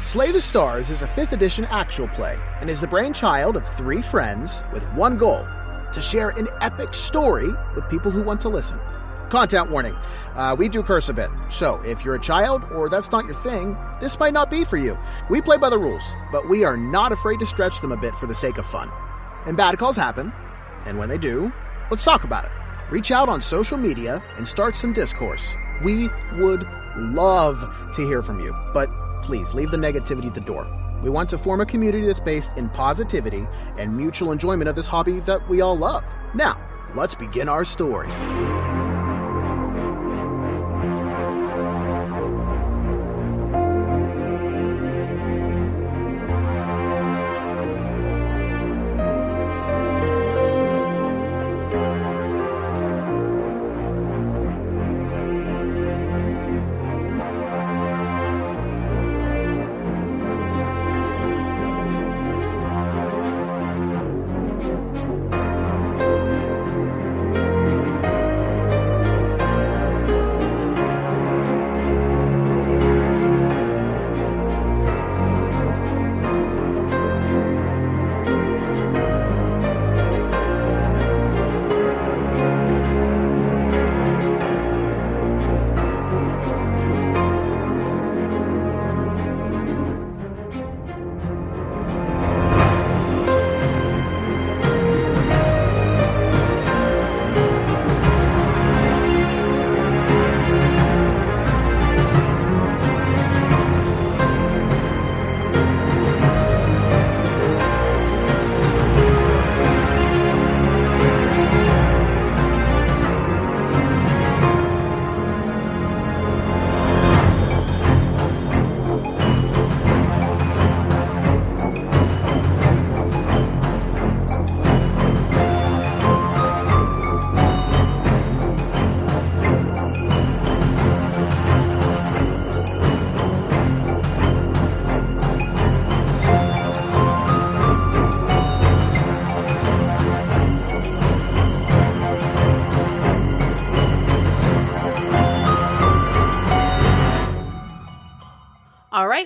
Slay the Stars is a 5th edition actual play and is the brainchild of 3 friends with one goal: to share an epic story with people who want to listen. Content warning, we do curse a bit, so if you're a child or that's not your thing, this might not be for you. We play by the rules, but we are not afraid to stretch them a bit for the sake of fun. And bad calls happen, and when they do, let's talk about it. Reach out on social media and start some discourse. We would love to hear from you, but please leave the negativity at the door. We want to form a community that's based in positivity and mutual enjoyment of this hobby that we all love. Now, let's begin our story.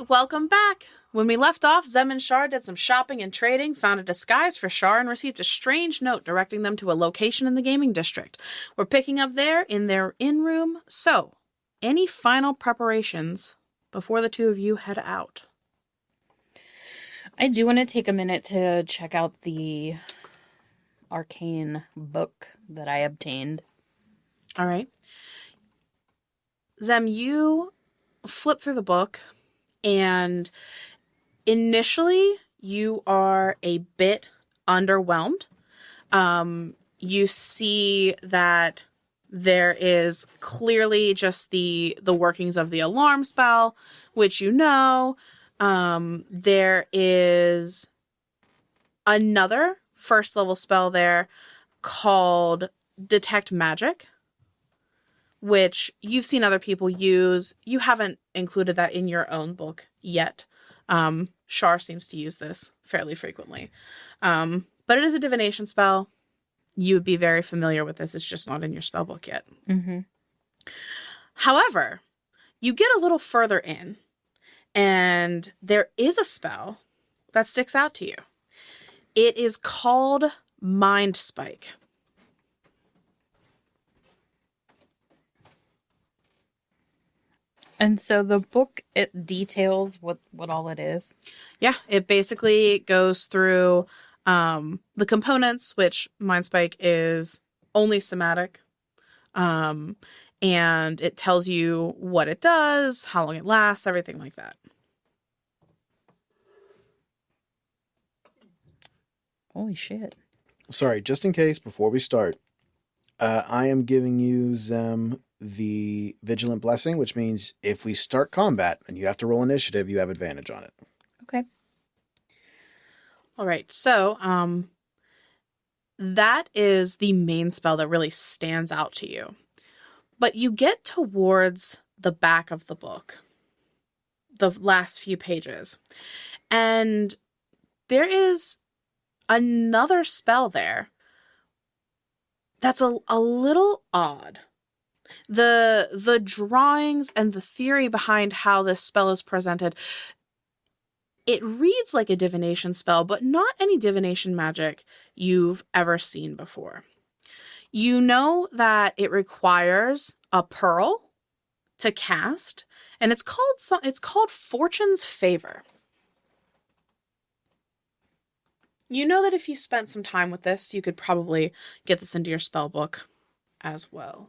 Welcome back. When we left off, Zem and Char did some shopping and trading, found a disguise for Char, and received a strange note directing them to a location in the gaming district. We're picking up there in their inn room. So, any final preparations before the two of you head out? I do want to take a minute to check out the Arcane Book that I obtained. All right. Zem, you flip through the book, and initially you are a bit underwhelmed. You see that there is clearly just the workings of the alarm spell, which you know. There is another first level spell there called Detect Magic, which you've seen other people use. You haven't included that in your own book yet. Char seems to use this fairly frequently. But it is a divination spell. You would be very familiar with this. It's just not in your spell book yet. Mm-hmm. However, you get a little further in, and there is a spell that sticks out to you. It is called Mind Spike. And so the book, it details what all it is. Yeah, it basically goes through the components, which Mind Spike is only somatic. And it tells you what it does, how long it lasts, everything like that. Holy shit. Sorry, just in case, before we start, I am giving you, Zem, the Vigilant Blessing, which means if we start combat and you have to roll initiative, you have advantage on it. Okay. All right, so that is the main spell that really stands out to you. But you get towards the back of the book, the last few pages, and there is another spell there that's a little odd. The drawings and the theory behind how this spell is presented, It reads like a divination spell, but not any divination magic you've ever seen before. You know that it requires a pearl to cast, and it's called Fortune's Favor. You know that if you spent some time with this, you could probably get this into your spell book as well.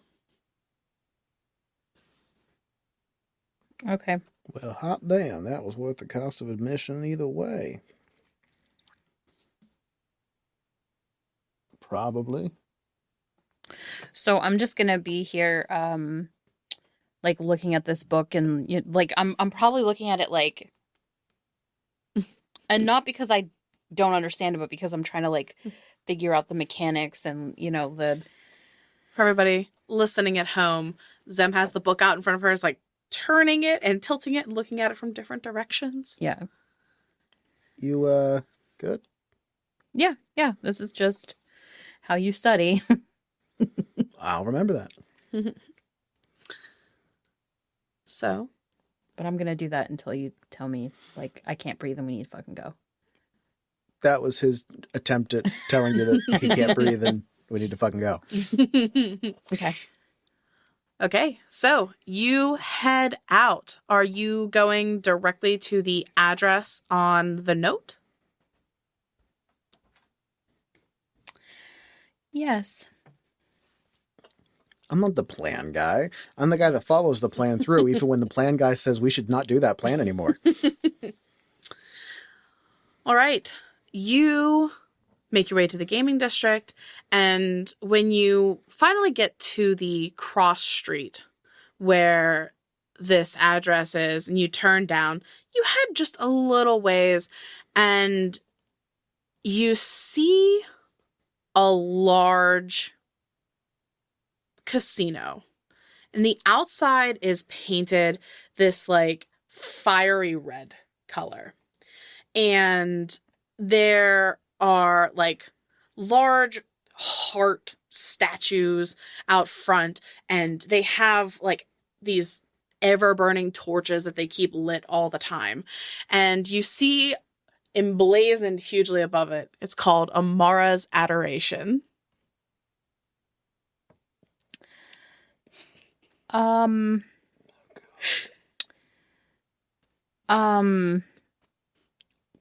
Okay. Well, hot damn, that was worth the cost of admission either way. Probably. So I'm just gonna be here, like looking at this book, and like I'm probably looking at it like, and not because I don't understand it, but because I'm trying to like figure out the mechanics and the. For everybody listening at home, Zem has the book out in front of her, is like turning it and tilting it and looking at it from different directions. Yeah. You good? Yeah. This is just how you study. I'll remember that. So. But I'm gonna do that until you tell me like I can't breathe and we need to fucking go. That was his attempt at telling you that he can't breathe and we need to fucking go. Okay. Okay, so you head out. Are you going directly to the address on the note? Yes. I'm not the plan guy. I'm the guy that follows the plan through, even when the plan guy says we should not do that plan anymore. All right. You make your way to the gaming district, and when you finally get to the cross street where this address is, and you turn down, you head just a little ways, and you see a large casino. And the outside is painted this like fiery red color. And there are like large heart statues out front, and they have like these ever burning torches that they keep lit all the time. And you see emblazoned hugely above it, it's called Amarra's Adoration.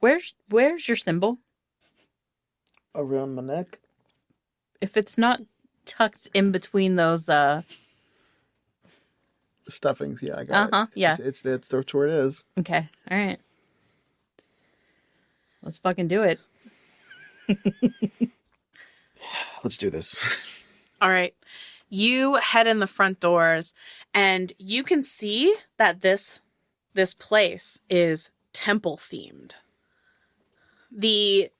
Where's your symbol? Around my neck? If it's not tucked in between those Stuffings, yeah, I got it. Yeah. It's that's where it is. Okay. All right. Let's fucking do it. Let's do this. All right. You head in the front doors, and you can see that this place is temple themed. The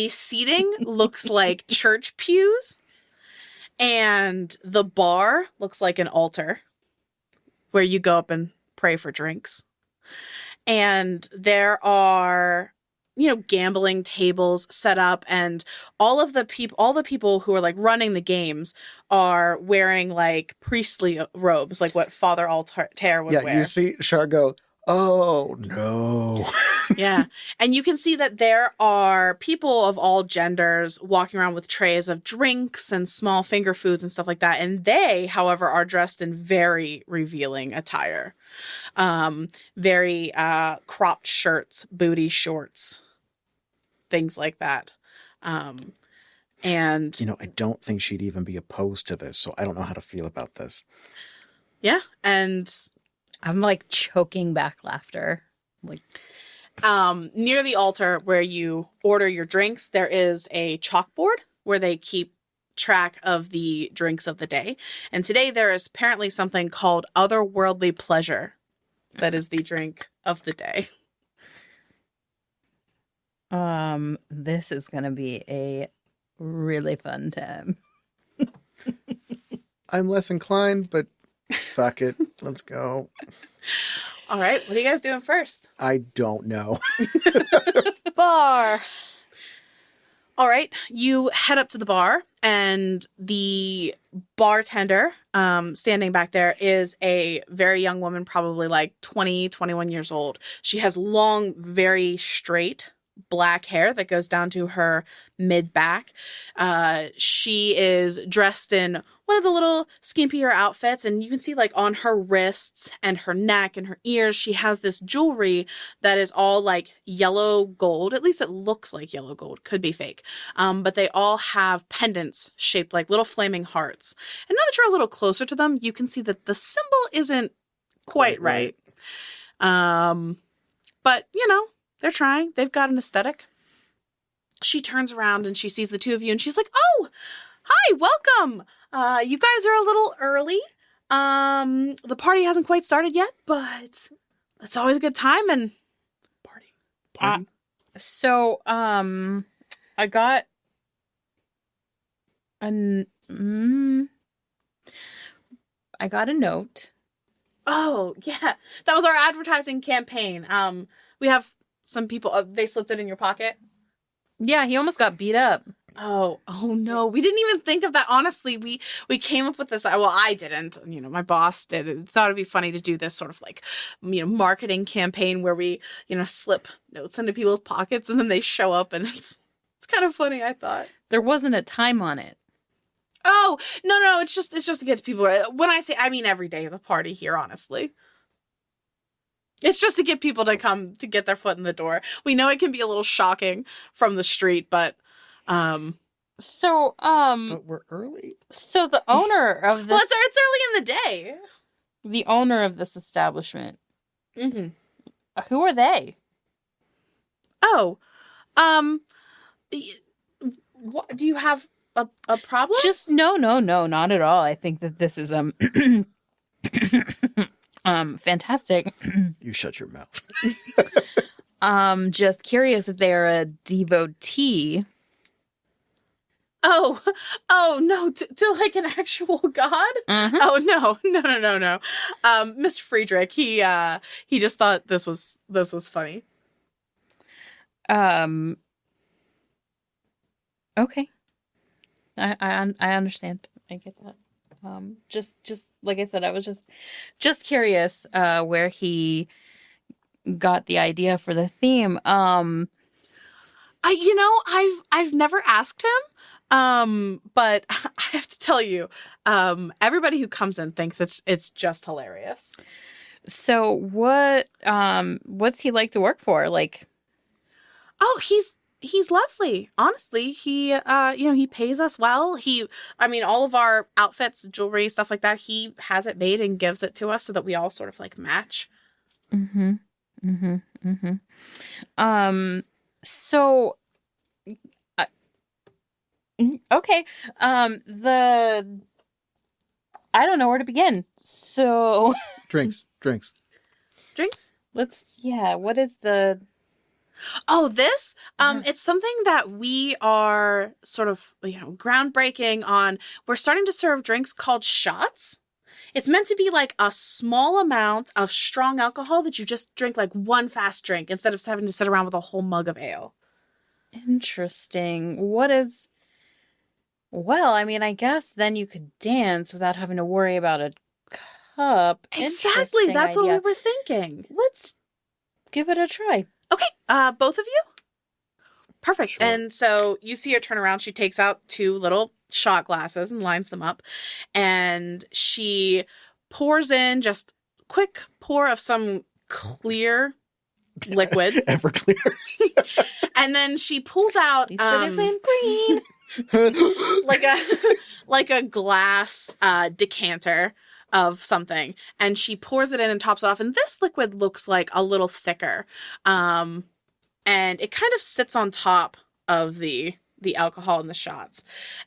seating looks like church pews, and the bar looks like an altar where you go up and pray for drinks. And there are, gambling tables set up, and all the people who are like running the games are wearing like priestly robes, like what Father Altair would wear. Yeah, you see Char go, oh no. Yeah. And you can see that there are people of all genders walking around with trays of drinks and small finger foods and stuff like that. And they, however, are dressed in very revealing attire. Very cropped shirts, booty shorts, things like that. And I don't think she'd even be opposed to this, so I don't know how to feel about this. Yeah. And I'm like choking back laughter. Like near the altar where you order your drinks, there is a chalkboard where they keep track of the drinks of the day. And today there is apparently something called Otherworldly Pleasure that is the drink of the day. This is gonna be a really fun time. I'm less inclined, but fuck it. Let's go. All right. What are you guys doing first? I don't know. Bar. All right, you head up to the bar, and the bartender standing back there is a very young woman, probably like 20, 21 years old. She has long, very straight black hair that goes down to her mid-back. She is dressed in one of the little skimpier outfits, and you can see like on her wrists and her neck and her ears, she has this jewelry that is all like yellow gold. At least it looks like yellow gold. Could be fake. But they all have pendants shaped like little flaming hearts. And now that you're a little closer to them, you can see that the symbol isn't quite right. But, you know, they're trying. They've got an aesthetic. She turns around and she sees the two of you and she's like, "Oh, hi, welcome. You guys are a little early. The party hasn't quite started yet, but it's always a good time and party. So, I got I got a note. Oh, yeah. That was our advertising campaign. We have some people, they slipped it in your pocket. Yeah, he almost got beat up. Oh no. We didn't even think of that. Honestly, we came up with this. Well, I didn't, you know, my boss did. I thought it'd be funny to do this sort of like, you know, marketing campaign where we, you know, slip notes into people's pockets and then they show up and it's kind of funny, I thought. There wasn't a time on it. Oh, no, it's just to get to people. When I say, I mean, every day is a party here, honestly. It's just to get people to come to get their foot in the door. We know it can be a little shocking from the street, but but we're early. So the owner of this, well, it's early in the day. The owner of this establishment. Mm-hmm. Who are they? Oh, what, do you have a problem? Just no, not at all. I think that this is fantastic. You shut your mouth. Just curious if they're a devotee. Oh no, to like an actual god? Mm-hmm. Oh no. Mr. Friedrich, he just thought this was funny. Okay. I understand. I get that. Just like I said, I was just curious where he got the idea for the theme. I've never asked him, but I have to tell you, everybody who comes in thinks it's just hilarious. So what's he like to work for? Like, oh, he's lovely. Honestly, he he pays us well. All of our outfits, jewelry, stuff like that, he has it made and gives it to us so that we all sort of like match. Mm-hmm. Mm-hmm. Mm-hmm. So okay. I don't know where to begin. So Drinks. What is the... Oh, this? It's something that we are sort of, groundbreaking on. We're starting to serve drinks called shots. It's meant to be like a small amount of strong alcohol that you just drink like one fast drink instead of having to sit around with a whole mug of ale. Interesting. Well, I guess then you could dance without having to worry about a cup. Exactly. That's idea. what we were thinking. Let's give it a try. Okay. Both of you? Perfect. Sure. And so you see her turn around. She takes out 2 little shot glasses and lines them up. And she pours in just quick pour of some clear liquid. Everclear. And then she pulls out green. like a glass decanter of something, and she pours it in and tops it off, and this liquid looks like a little thicker, and it kind of sits on top of the alcohol in the shots,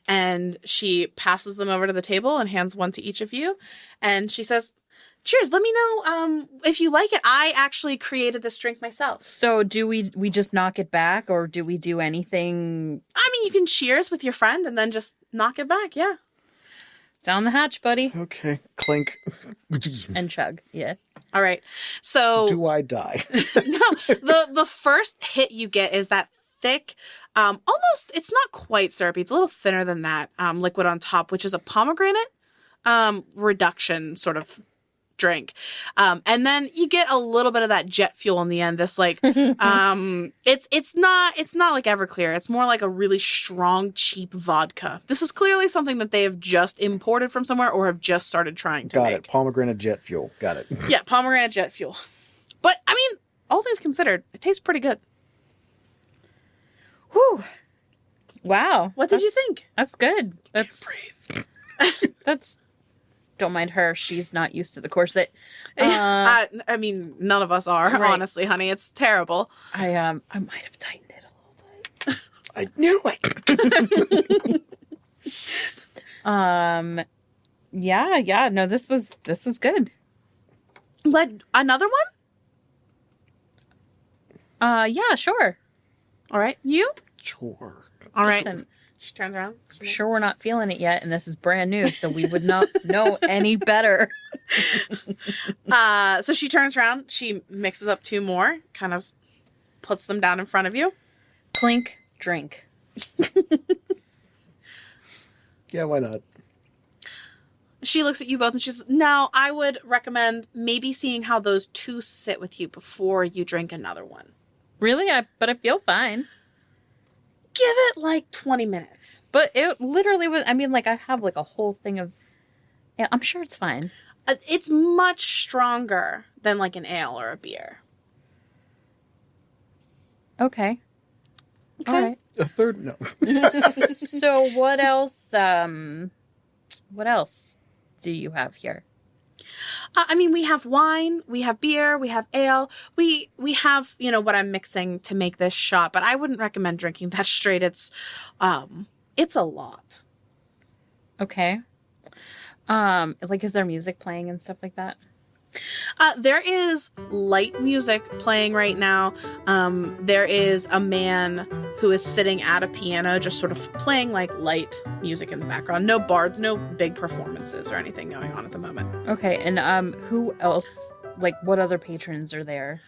and she passes them over to the table and hands one to each of you, and she says, "Cheers, let me know if you like it. I actually created this drink myself." So do we just knock it back, or do we do anything? You can cheers with your friend and then just knock it back, yeah. Down the hatch, buddy. Okay. Clink. And chug, yeah. All right. So Do I die? no, the first hit you get is that thick, almost, it's not quite syrupy. It's a little thinner than that liquid on top, which is a pomegranate reduction sort of drink. And then you get a little bit of that jet fuel in the end. This like, it's not like Everclear. It's more like a really strong, cheap vodka. This is clearly something that they have just imported from somewhere or have just started trying to make. Got it. Pomegranate jet fuel. Got it. Yeah, pomegranate jet fuel. But I mean, all things considered, it tastes pretty good. Whew. Wow. What did you think? That's good. Can't breathe. That's. Don't mind her. She's not used to the corset. I mean, none of us are, right. honestly, honey. It's terrible. I might have tightened it a little bit. I knew it. Yeah. No, this was good. Another one? Yeah, sure. All right. You? Sure. All right. Listen, She turns around. I'm sure we're not feeling it yet, and this is brand new, so we would not know any better. So she turns around. She mixes up two more, kind of puts them down in front of you. Clink, drink. Yeah, why not? She looks at you both and she says, now I would recommend maybe seeing how those two sit with you before you drink another one. Really? But I feel fine. Give it like 20 minutes. But it literally was, I mean, like, I have like a whole thing of, yeah, I'm sure it's fine. It's much stronger than like an ale or a beer. Okay. All right. A third? No. So what else do you have here? I mean, we have wine, we have beer, we have ale. We have, what I'm mixing to make this shot, but I wouldn't recommend drinking that straight. It's a lot. Okay. Like, is there music playing and stuff like that? There is light music playing right now. There is a man who is sitting at a piano, just sort of playing like light music in the background. No bards, no big performances or anything going on at the moment. Okay, and who else? Like, what other patrons are there?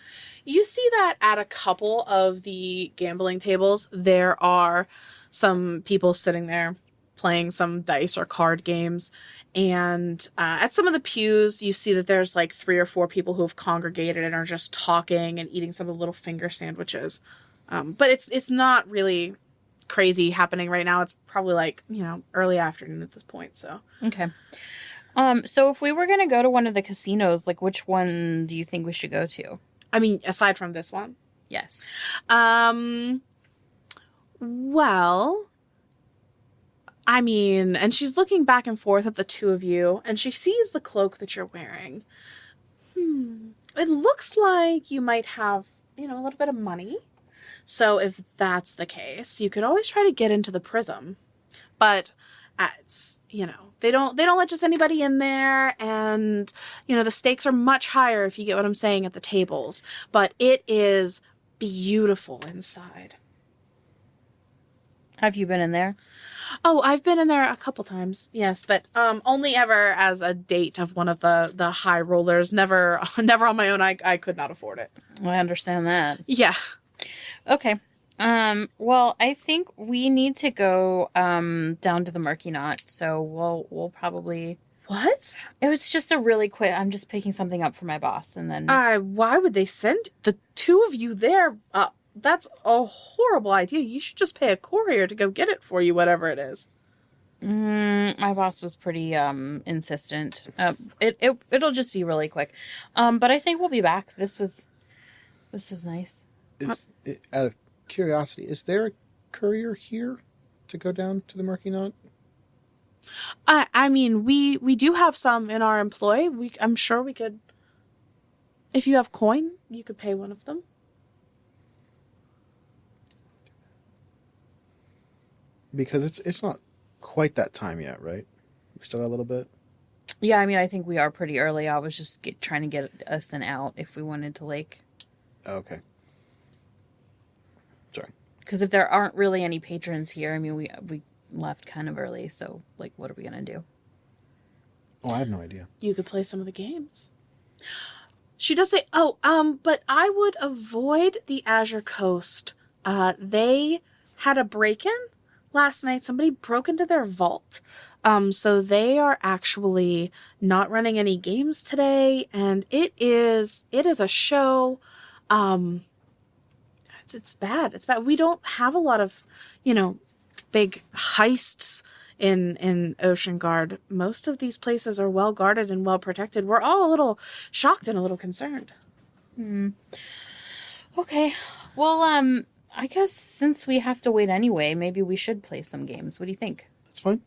You see that at a couple of the gambling tables, there are some people sitting there playing some dice or card games. And at some of the pews, you see that there's like 3 or 4 people who have congregated and are just talking and eating some of the little finger sandwiches. But it's not really crazy happening right now. It's probably like, early afternoon at this point. So Okay. So if we were going to go to one of the casinos, like, which one do you think we should go to? I mean, aside from this one. Yes. Well, I mean, and she's looking back and forth at the two of you, and she sees the cloak that you're wearing. It looks like you might have, a little bit of money. So if that's the case, you could always try to get into the Prism. But it's, they don't let just anybody in there, and, the stakes are much higher, if you get what I'm saying, at the tables. But it is beautiful inside. Have you been in there? Oh, I've been in there a couple times, yes, but only ever as a date of one of the high rollers. Never on my own. I could not afford it. I understand that. Yeah. Okay. Well, I think we need to go down to the Murky Knot, so we'll probably. What? It was just a really quick. I'm just picking something up for my boss, and then. Why would they send the two of you there? That's a horrible idea. You should just pay a courier to go get it for you, whatever it is. My boss was pretty insistent. It'll just be really quick. But I think we'll be back. This was nice. Out of curiosity, is there a courier here to go down to the Murky Knot? I mean, we do have some in our employ. I'm sure we could. If you have coin, you could pay one of them. Because it's not quite that time yet, right? We still got a little bit. Yeah, I mean, I think we are pretty early. I was just trying to get us an out if we wanted to, like... Okay. Sorry. Because if there aren't really any patrons here, I mean, we left kind of early, so, like, what are we going to do? Oh, I have no idea. You could play some of the games. She does say, but I would avoid the Azure Coast They had a break-in last night. Somebody broke into their vault. So they are actually not running any games today, and it is a show. It's bad. It's bad. We don't have a lot of, big heists in Ocean Guard. Most of these places are well guarded and well protected. We're all a little shocked and a little concerned. Okay. Well, I guess since we have to wait anyway, maybe we should play some games. What do you think? That's fine.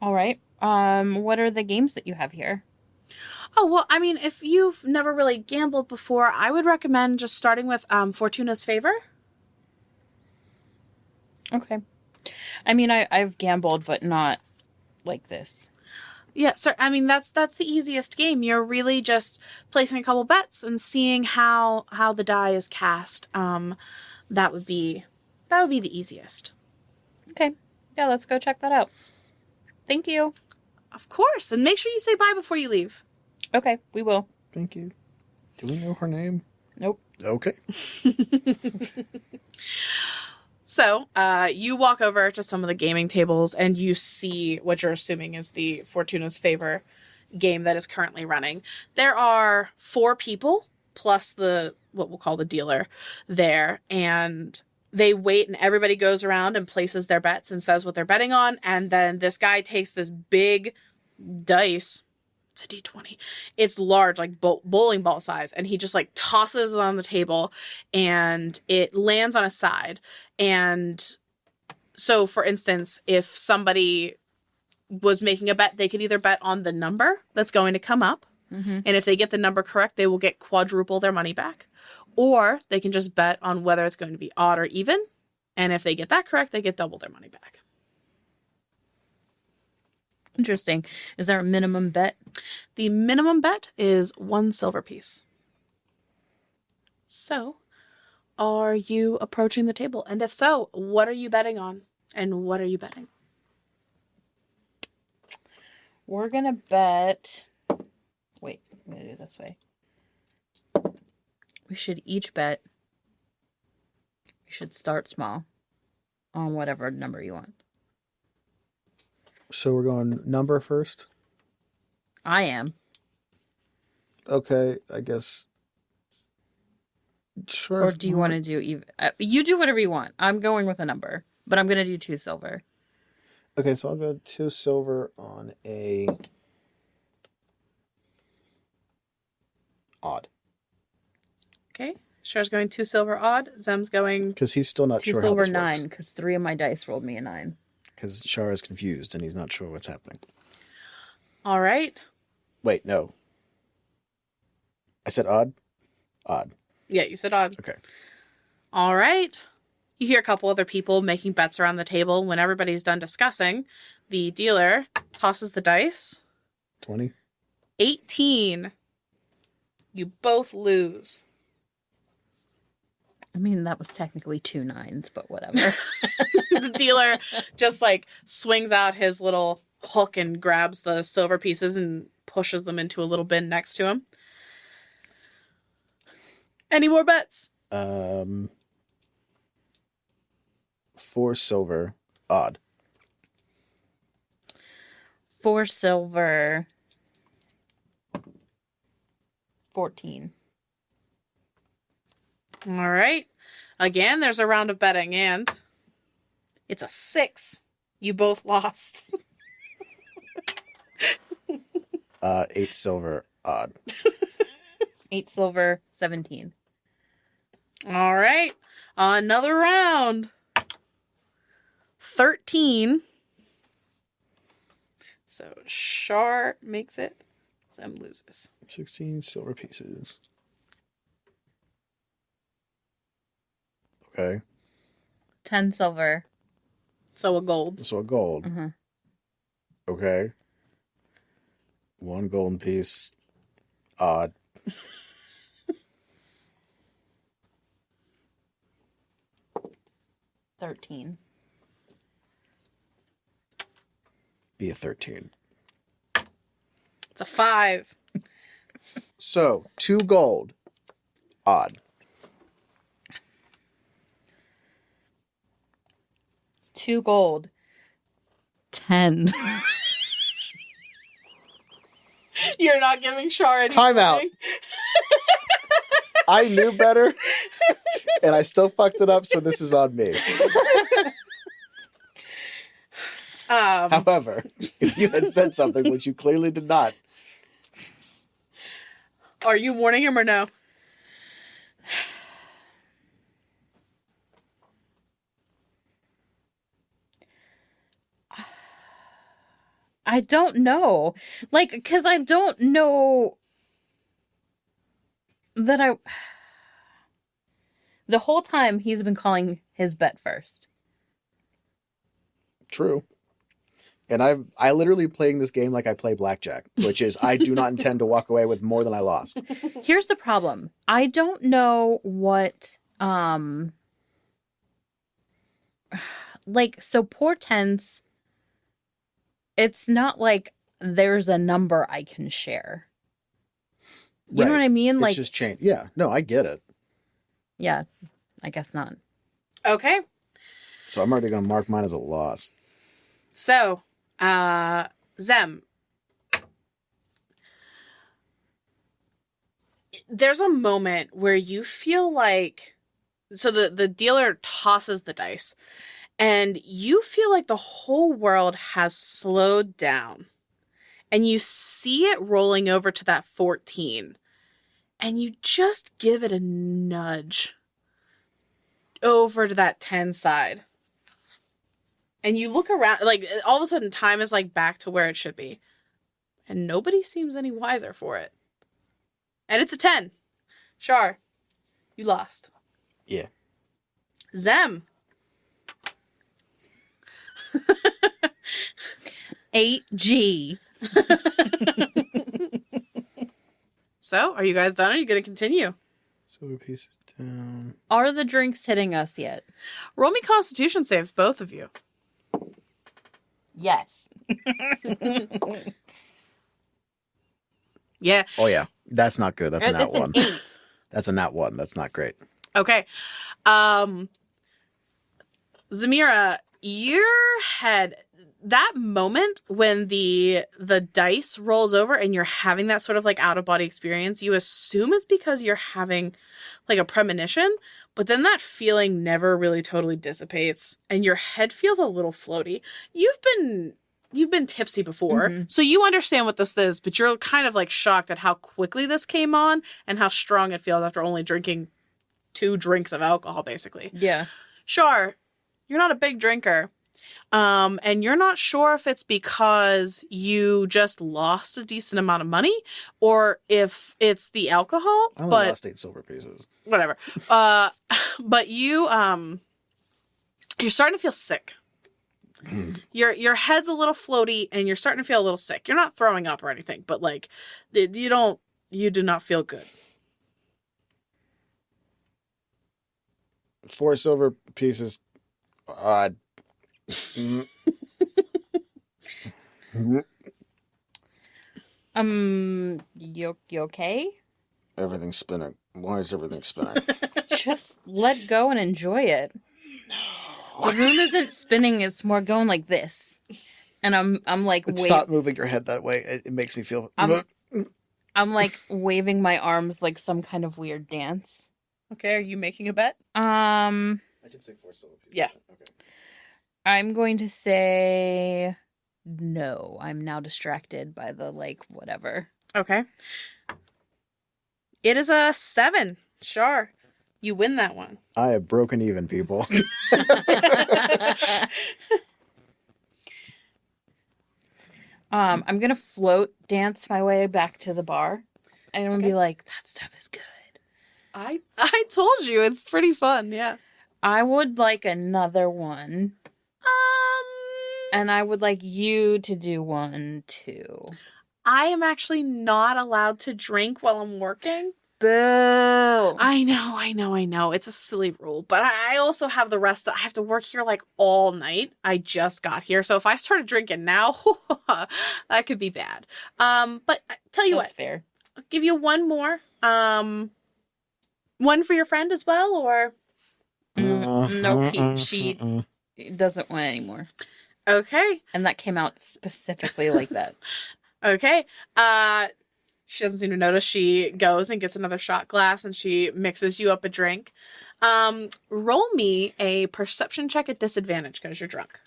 All right. What are the games that you have here? Oh, well, I mean, if you've never really gambled before, I would recommend just starting with Fortuna's Favor. Okay. I mean, I've gambled, but not like this. Yeah, so I mean that's the easiest game. You're really just placing a couple bets and seeing how the die is cast. That would be the easiest. Okay. Yeah, let's go check that out. Thank you. Of course, and make sure you say bye before you leave. Okay, we will. Thank you. Do we know her name? Nope. Okay. So, you walk over to some of the gaming tables and you see what you're assuming is the Fortuna's Favor game that is currently running. There are 4 people plus what we'll call the dealer there, and they wait and everybody goes around and places their bets and says what they're betting on, and then this guy takes this big dice. It's a D20. It's large, like bowling ball size. And he just like tosses it on the table and it lands on a side. And so, for instance, if somebody was making a bet, they could either bet on the number that's going to come up. Mm-hmm. And if they get the number correct, they will get quadruple their money back. Or they can just bet on whether it's going to be odd or even. And if they get that correct, they get double their money back. Interesting. Is there a minimum bet? The minimum bet is 1 silver piece. So, are you approaching the table? And if so, what are you betting on? And what are you betting? We're going to bet... Wait, I'm going to do it this way. We should each bet. We should start small on whatever number you want. So we're going number first? I am. Okay, I guess. Sure. Or do you want to do even? You do whatever you want. I'm going with a number, but I'm going to do 2 silver. Okay, so I'll go 2 silver on a odd. Okay. Char's going 2 silver odd. Zem's going... Because he's still not 2 sure how silver this 9, works. because 3 of my dice rolled me a 9. Because Char is confused and he's not sure what's happening. All right. Wait, no. I said odd? Odd. Yeah, you said odd. Okay. All right. You hear a couple other people making bets around the table. When everybody's done discussing, the dealer tosses the dice. 20. 18. You both lose. I mean, that was technically 2 9s, but whatever. The dealer just like swings out his little hook and grabs the silver pieces and pushes them into a little bin next to him. Any more bets? 4 silver, odd. 4 silver, 14. All right. Again, there's a round of betting, and it's a 6. You both lost. 8 silver, odd. 8 silver, 17. All right. Another round. 13. So Char makes it. Zem loses. 16 silver pieces. Okay. 10 silver. So a gold. So a gold. Mm-hmm. Okay. 1 golden piece. Odd. $13. Be a 13. It's a 5. So, 2 gold. Odd. 2 gold. 10. You're not giving Char any Time out. warning? I knew better, and I still fucked it up, so this is on me. However, if you had said something, which you clearly did not. Are you warning him or no? I don't know. Like, because I don't know that I... The whole time, he's been calling his bet first. True. And I literally playing this game like I play Blackjack, which is I do not intend to walk away with more than I lost. Here's the problem. I don't know what, like, so portents, it's not like there's a number I can share. You know what I mean? Like, it's just change. Yeah, no, I get it. Yeah, I guess not. Okay. So I'm already going to mark mine as a loss. So, Zem. There's a moment where you feel like, so the dealer tosses the dice, and you feel like the whole world has slowed down. And you see it rolling over to that 14. And you just give it a nudge over to that 10 side. And you look around, like, all of a sudden time is, like, back to where it should be. And nobody seems any wiser for it. And it's a 10. Char, you lost. Yeah. Zem. 8G. So, are you guys done? Or are you going to continue? Silver pieces down. Are the drinks hitting us yet? Roll me Constitution saves, both of you. Yes. Yeah. Oh, yeah. That's not good. That's a nat That's an 1. 8. That's a nat 1. That's not great. Okay. Zemira, your head, that moment when the dice rolls over and you're having that sort of like out of body experience, you assume it's because you're having like a premonition, but then that feeling never really totally dissipates and your head feels a little floaty. You've been tipsy before, so you understand what this is, but you're kind of like shocked at how quickly this came on and how strong it feels after only drinking 2 drinks of alcohol, basically. Yeah. Char, you're not a big drinker. And you're not sure if it's because you just lost a decent amount of money or if it's the alcohol. I only lost 8 silver pieces. Whatever. But you're starting to feel sick. Your head's a little floaty and you're starting to feel a little sick. You're not throwing up or anything, but like you do not feel good. 4 silver pieces. You okay? Everything's spinning. Why is everything spinning? Just let go and enjoy it. No. The room isn't spinning, it's more going like this. And I'm like Stop moving your head that way. It makes me feel I'm like waving my arms like some kind of weird dance. Okay, are you making a bet? I did say 4 silver pieces. Yeah. Okay. I'm going to say no. I'm now distracted by the like whatever. Okay. It is a 7. Char, you win that one. I have broken even, people. I'm gonna float dance my way back to the bar. And I'm gonna be like, that stuff is good. I told you it's pretty fun, yeah. I would like another one. And I would like you to do one too. I am actually not allowed to drink while I'm working. Boo. I know. It's a silly rule. But I also have the rest. I have to work here like all night. I just got here. So if I started drinking now, that could be bad. But tell you That's what. fair. I'll give you one more. One for your friend as well, or? No, she doesn't want any more. Okay. And that came out specifically like that. Okay. She doesn't seem to notice. She goes and gets another shot glass and she mixes you up a drink. Roll me a perception check at disadvantage because you're drunk.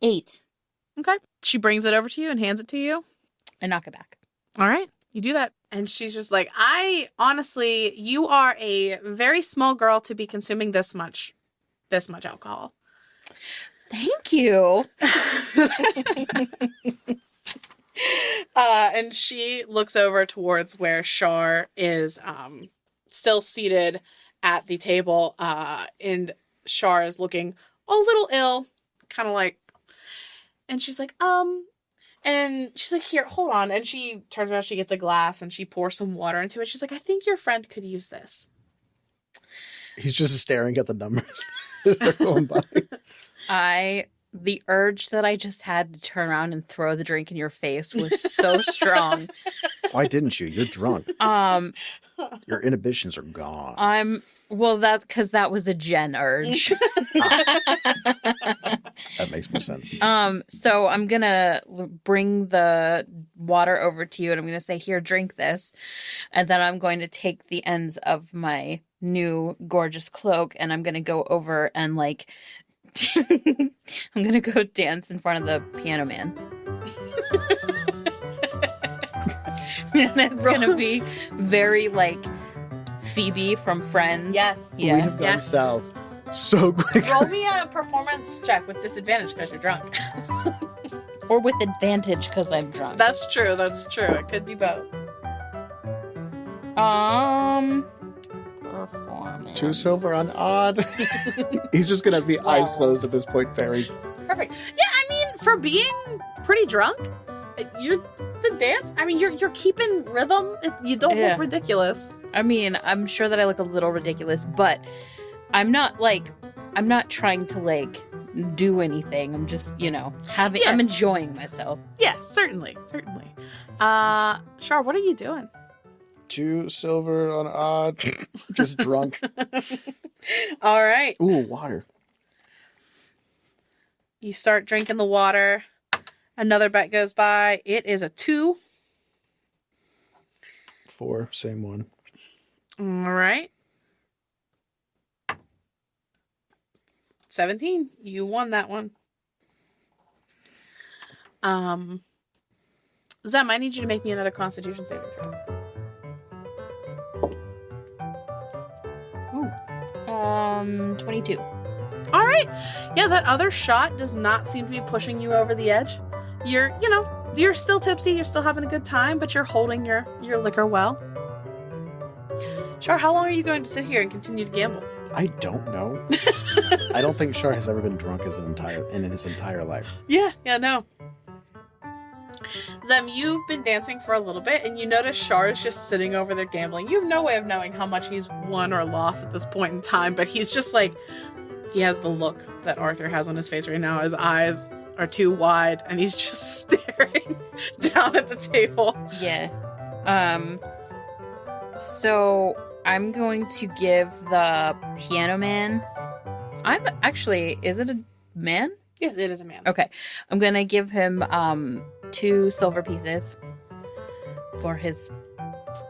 8. Okay. She brings it over to you and hands it to you. I knock it back. All right. You do that. And she's just like, honestly, you are a very small girl to be consuming this much alcohol. Thank you. And she looks over towards where Char is still seated at the table. And Char is looking a little ill, kind of like, and she's like, and she's like, here, hold on. And she turns around, she gets a glass and she pours some water into it. She's like, I think your friend could use this. He's just staring at the numbers as they're going by. The urge that I just had to turn around and throw the drink in your face was so strong. Why didn't you? You're drunk. Your inhibitions are gone. That's because that was a Jen urge. That makes more sense. So I'm gonna bring the water over to you and I'm gonna say, here, drink this. And then I'm going to take the ends of my new gorgeous cloak and I'm gonna go over and like I'm gonna go dance in front of the piano man. And it's gonna be very like Phoebe from Friends. Yes. Yeah. We have gone south so quick. Roll me a performance check with disadvantage because you're drunk. Or with advantage because I'm drunk. That's true. It could be both. Performance. 2 silver on odd. He's just gonna be eyes closed at this point, Fairy. Perfect. Yeah, I mean, for being pretty drunk, you're keeping rhythm. You don't look ridiculous. I mean, I'm sure that I look a little ridiculous, but I'm not trying to like do anything. I'm just, I'm enjoying myself. Yeah, certainly. Char, what are you doing? 2 silver on odd. Just drunk. All right. Ooh, water. You start drinking the water. Another bet goes by. It is a 2. 4, same one. All right. 17. You won that one. Zem, I need you to make me another Constitution saving throw. 22. All right. Yeah, that other shot does not seem to be pushing you over the edge. You're still tipsy, you're still having a good time, but you're holding your liquor well. Char, how long are you going to sit here and continue to gamble? I don't know. I don't think Char has ever been drunk in his entire life. Yeah, no. Zem, you've been dancing for a little bit, and you notice Char is just sitting over there gambling. You have no way of knowing how much he's won or lost at this point in time, but he's just like, he has the look that Arthur has on his face right now. His eyes are too wide, and he's just staring down at the table. Yeah. So I'm going to give the piano man. Is it a man? Yes, it is a man. Okay. I'm going to give him 2 silver pieces for his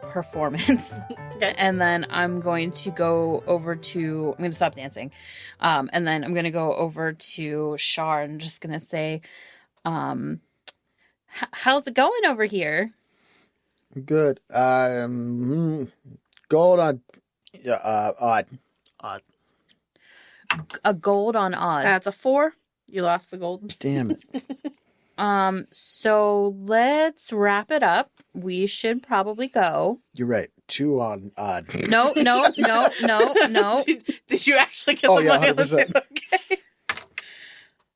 performance. Okay. And then I'm going to go over to... I'm going to stop dancing. And then I'm going to go over to Char and I'm just going to say, how's it going over here? Good. Gold on odd. A gold on odd. That's a 4. You lost the gold. Damn it. So let's wrap it up. We should probably go. You're right. 2 on odd. No. Did you actually get the money on the 100%. table? Okay.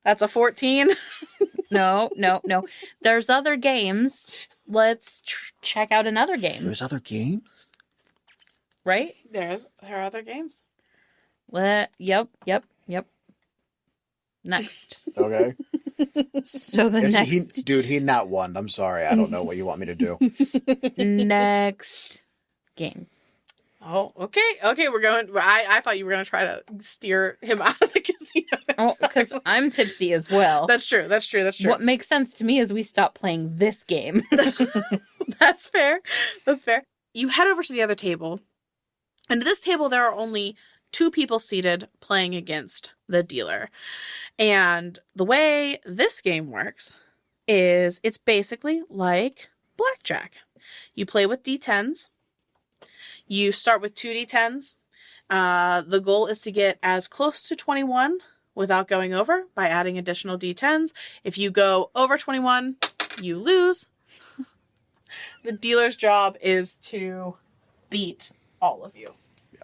That's a 14. No. There's other games. Let's check out another game. There's other games? Right? There are other games. Yep. Next. Okay. So the next... He not won. I'm sorry. I don't know what you want me to do. Next game. Oh, okay. We're going. I thought you were going to try to steer him out of the casino. Oh, because I'm tipsy as well. That's true. What makes sense to me is we stop playing this game. That's fair. You head over to the other table. And at this table, there are only 2 people seated playing against the dealer. And the way this game works is it's basically like Blackjack. You play with D10s. You start with 2 D10s. The goal is to get as close to 21 without going over by adding additional D10s. If you go over 21, you lose. The dealer's job is to beat all of you. Yeah.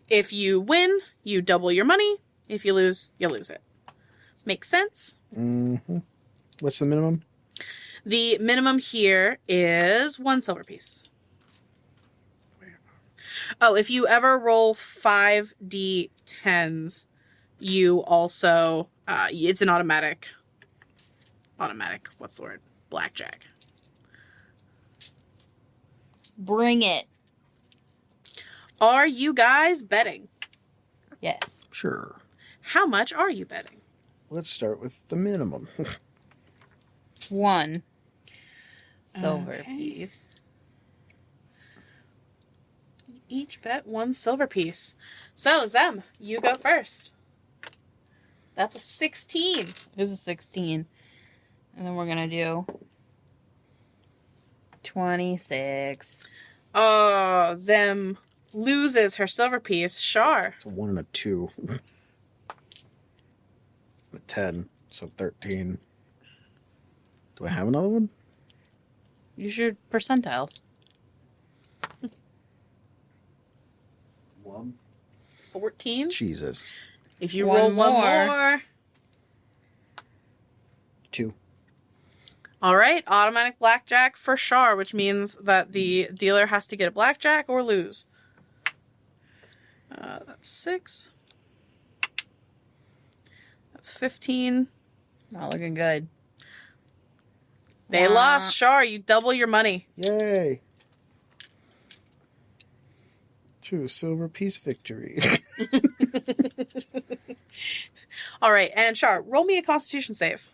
If you win, you double your money. If you lose, you lose it. Makes sense? Mm-hmm. What's the minimum? The minimum here is 1 silver piece. Oh, if you ever roll 5d10s, you also, it's an automatic, what's the word? Blackjack. Bring it. Are you guys betting? Yes. Sure. How much are you betting? Let's start with the minimum. 1 silver piece. Each bet 1 silver piece. So, Zem, you go first. That's a 16. Here's a 16. And then we're going to do 26. Oh, Zem loses her silver piece. Char. It's a 1 and a 2. A 10, so 13. Do I have another one? Use your percentile. 1. 14. Jesus. If you roll one more. 2. All right. Automatic blackjack for Char, which means that the dealer has to get a blackjack or lose. That's 6. That's 15. Not looking good. They lost. Char, you double your money. Yay. 2 silver piece victory. All right. And Char, roll me a constitution save.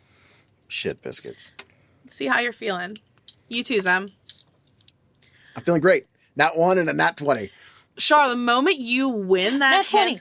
Shit biscuits. See how you're feeling. You too, Zem. I'm feeling great. Nat 1 and a nat 20. Char, the moment you win that Nat 20.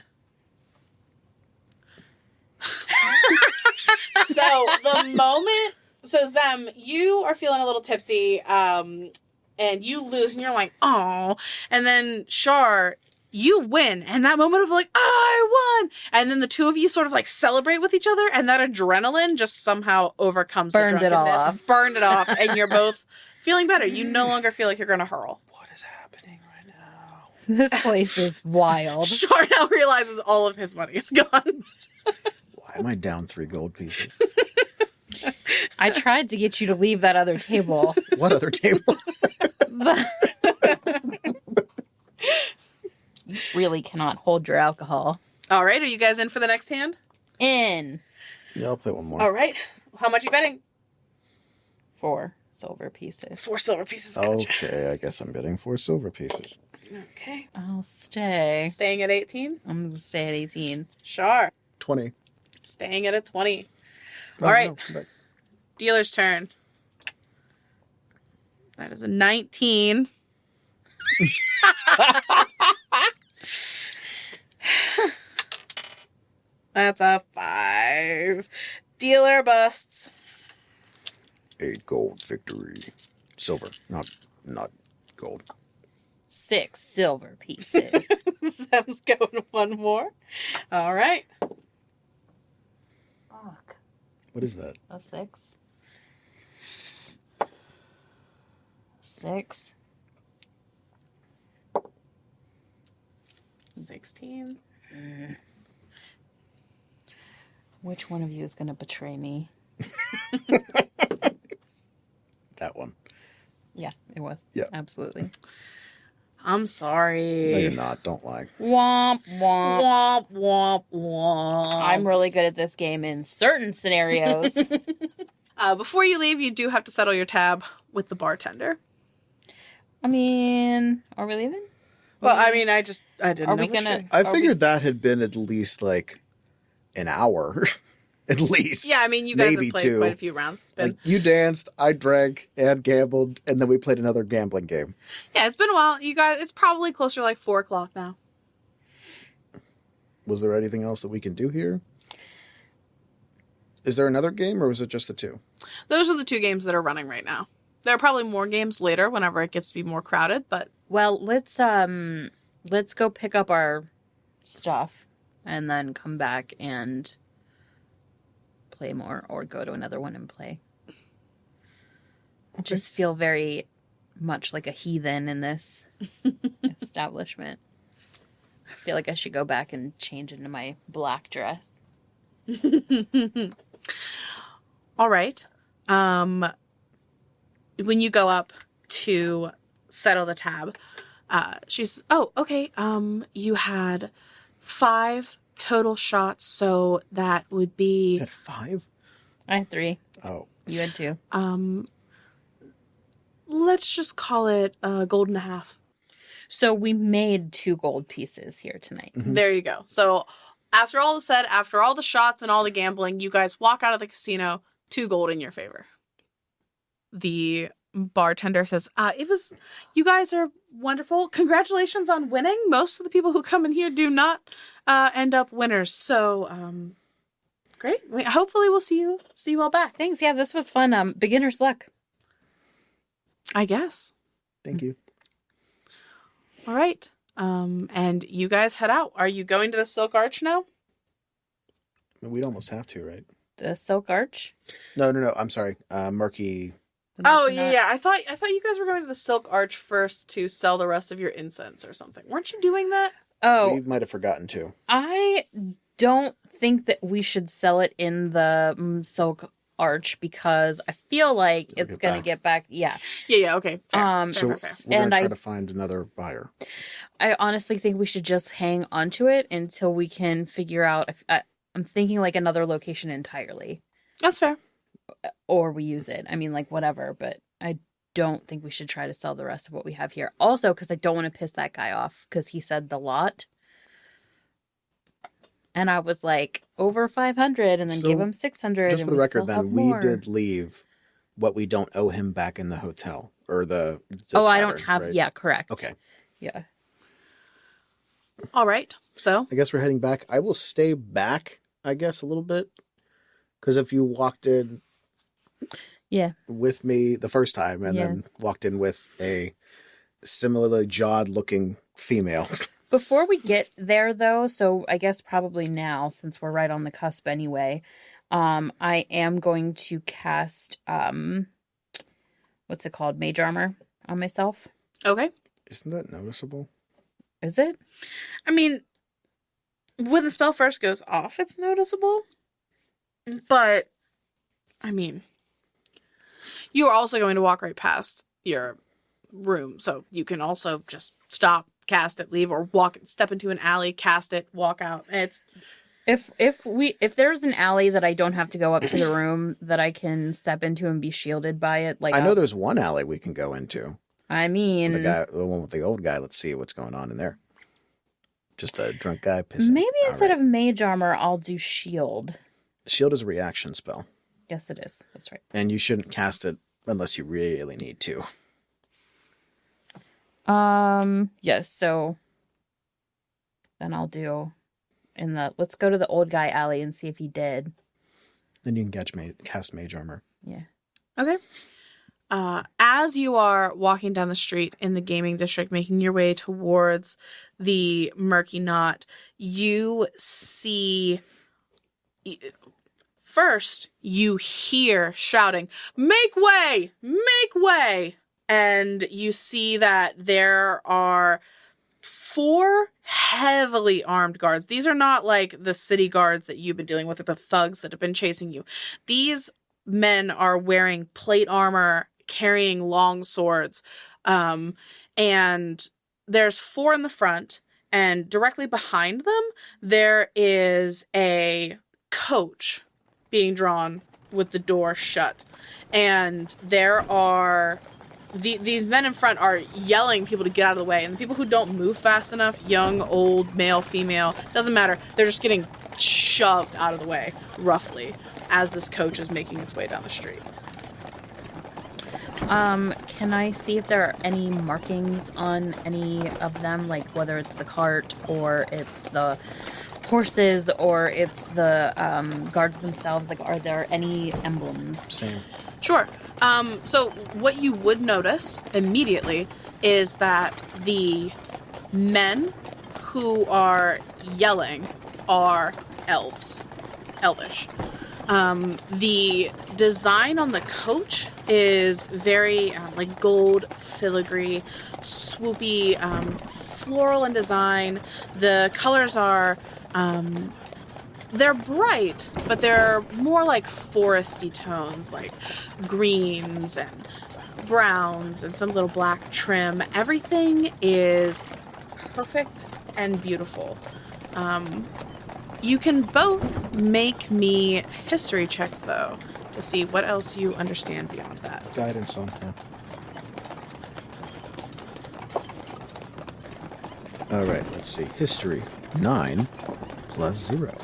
So Zem, you are feeling a little tipsy, and you lose, and you're like, oh. And then Char, you win, and that moment of like, I won, and then the two of you sort of like celebrate with each other, and that adrenaline just somehow overcomes Burned the it all drunkenness. off. Burned it off, and you're both feeling better. You no longer feel like you're going to hurl. What is happening right now? This place is wild. Char now realizes all of his money is gone. Why am I down 3 gold pieces? I tried to get you to leave that other table. What other table? You really cannot hold your alcohol. All right, are you guys in for the next hand? In. Yeah, I'll play one more. All right. How much are you betting? 4 silver pieces. 4 silver pieces. Gotcha. Okay, I guess I'm betting 4 silver pieces. Okay. I'll stay. Staying at 18? I'm going to stay at 18. Char. 20. Staying at a 20. Oh, All right. no, come back. Dealer's turn. That is a 19. That's a 5. Dealer busts. 8 gold victory. Silver, not gold. 6 silver pieces. Sam's going one more. All right. Fuck. What is that? A 6. 6. 16. Which one of you is going to betray me? That one. Yeah, it was. Yeah. Absolutely. I'm sorry. No, you're not. Don't lie. Womp, womp. Womp, womp, womp. I'm really good at this game in certain scenarios. Before you leave, you do have to settle your tab with the bartender. I mean, are we leaving? Well, I mean, I didn't Are know we which gonna? way. I figured that had been at least like an hour. At least. Yeah, I mean, you guys maybe have played 2. quite a few rounds. It's been Like, you danced, I drank, and gambled, and then we played another gambling game. yeah, it's been a while. You guys, it's probably closer to like 4 o'clock now. Was there anything else that we can do here? Is there another game, or was it just the 2? Those are the 2 games that are running right now. There are probably more games later whenever it gets to be more crowded, but Well, let's go pick up our stuff and then come back and play more, or go to another one and play. I just feel very much like a heathen in this establishment. I feel like I should go back and change into my black dress. all right. When you go up to settle the tab, she's, oh, okay. You had 5 total shots, so that would You be, had 5? I had 3. Oh. You had 2. let's just call it a gold and a half. So we made 2 gold pieces here tonight. Mhm. There you go. So after all is said, after all the shots and all the gambling, you guys walk out of the casino, 2 gold in your favor. The bartender says, you guys are wonderful. Congratulations on winning. Most of the people who come in here do not end up winners. So, great. Hopefully we'll see you all back. Thanks. Yeah, this was fun. Beginner's luck. I guess. Thank you. All right. And you guys head out. Are you going to the Silk Arch now? We'd almost have to, right? The Silk Arch. No. I'm sorry. Murky. Oh, yeah. I thought you guys were going to the Silk Arch first to sell the rest of your incense or something. Weren't you doing that? Oh, We might have forgotten to. I don't think that we should sell it in the Silk Arch because I feel like It'll it's get going to back. get back. Yeah. Yeah, okay. Fair. So Fair. we're going And to try I- to find another buyer. I honestly think we should just hang onto it until we can figure out. I'm thinking like another location entirely, That's fair. or we use it. I mean, like whatever, but I don't think we should try to sell the rest of what we have here. Also, because I don't want to piss that guy off because he said the lot. And I was like, over 500 and then So, give him 600. Just and for the we record, still have then, we more. did leave what we don't owe him back in the hotel. Or the Oh, I don't tavern, have. right? Yeah, correct. Okay. Yeah. All right. So, I guess we're heading back. I will stay back, I guess, a little bit. Because if you walked in Yeah. with me the first time and Yeah. then walked in with a similarly jawed-looking female. Before we get there, though, so I guess probably now, since we're right on the cusp anyway, I am going to cast, what's it called? Mage Armor on myself. okay. Isn't that noticeable? Is it? I mean, when the spell first goes off, it's noticeable. But, I mean, you are also going to walk right past your room. So you can also just stop, cast it, leave, or step into an alley, cast it, walk out. It's If there's an alley that I don't have to go up to the room that I can step into and be shielded by it, like I know there's one alley we can go into. I mean, The one with the old guy. Let's see what's going on in there. Just a drunk guy pissing. maybe All instead right. of Mage Armor, I'll do Shield. Shield is a reaction spell. Yes, it is. That's right. And you shouldn't cast it unless you really need to. Yes, so then I'll do let's go to the old guy alley and see if he did. Then you can cast Mage Armor. Yeah. okay. As you are walking down the street in the gaming district, making your way towards the Murky Knot, you see. First, you hear shouting, "Make way! Make way!" And you see that there are 4 heavily armed guards. These are not like the city guards that you've been dealing with or the thugs that have been chasing you. These men are wearing plate armor, carrying long swords. And there's 4 in the front, and directly behind them, there is a coach being drawn with the door shut. And there are these men in front are yelling people to get out of the way, and the people who don't move fast enough, young, old, male, female, doesn't matter. They're just getting shoved out of the way, roughly, as this coach is making its way down the street. Can I see if there are any markings on any of them, like whether it's the cart or it's the horses or it's the guards themselves? Like, are there any emblems? Same. Sure. So what you would notice immediately is that the men who are yelling are elves. Elvish. The design on the coach is very like gold, filigree, swoopy, floral in design. The colors are they're bright, but they're more like foresty tones, like greens and browns and some little black trim. Everything is perfect and beautiful. You can both make me history checks, though, to see what else you understand beyond that. Guidance on here. All right, let's see. History. 9 plus 0.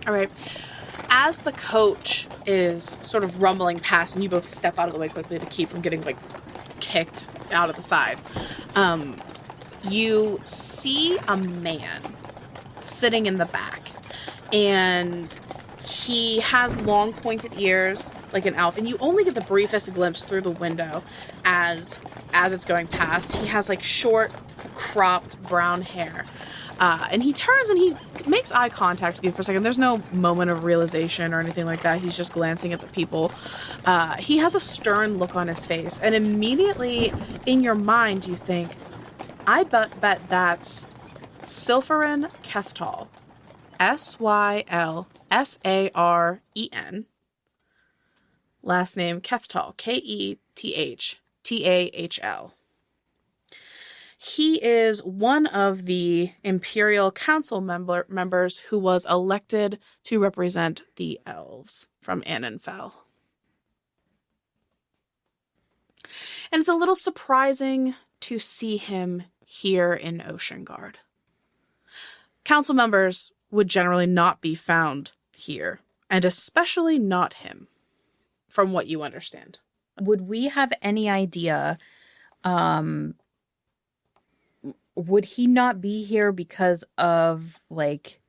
All right. As the coach is sort of rumbling past, and you both step out of the way quickly to keep from getting, like, kicked out of the side, you see a man sitting in the back, and he has long pointed ears like an elf, and you only get the briefest glimpse through the window as it's going past. He has like short cropped brown hair, and he turns and he makes eye contact with you for a second. There's no moment of realization or anything like that. He's just glancing at the people. He has a stern look on his face, and immediately in your mind you think, I bet that's Sylpharin Keftal. Sylfaren. Last name Keftal. Keththahl. He is one of the Imperial Council members who was elected to represent the elves from Annenfell. And it's a little surprising to see him here in Oceangard. Council members would generally not be found here, and especially not him, from what you understand. Would we have any idea, would he not be here because of, like,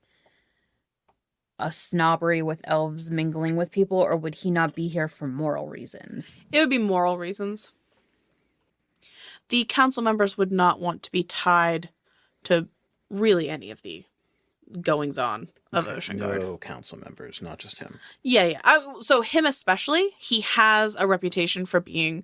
a snobbery with elves mingling with people, or would he not be here for moral reasons? It would be moral reasons. The council members would not want to be tied to really any of the goings-on of Oceangard. No council members, not just him. Yeah. So him especially, he has a reputation for being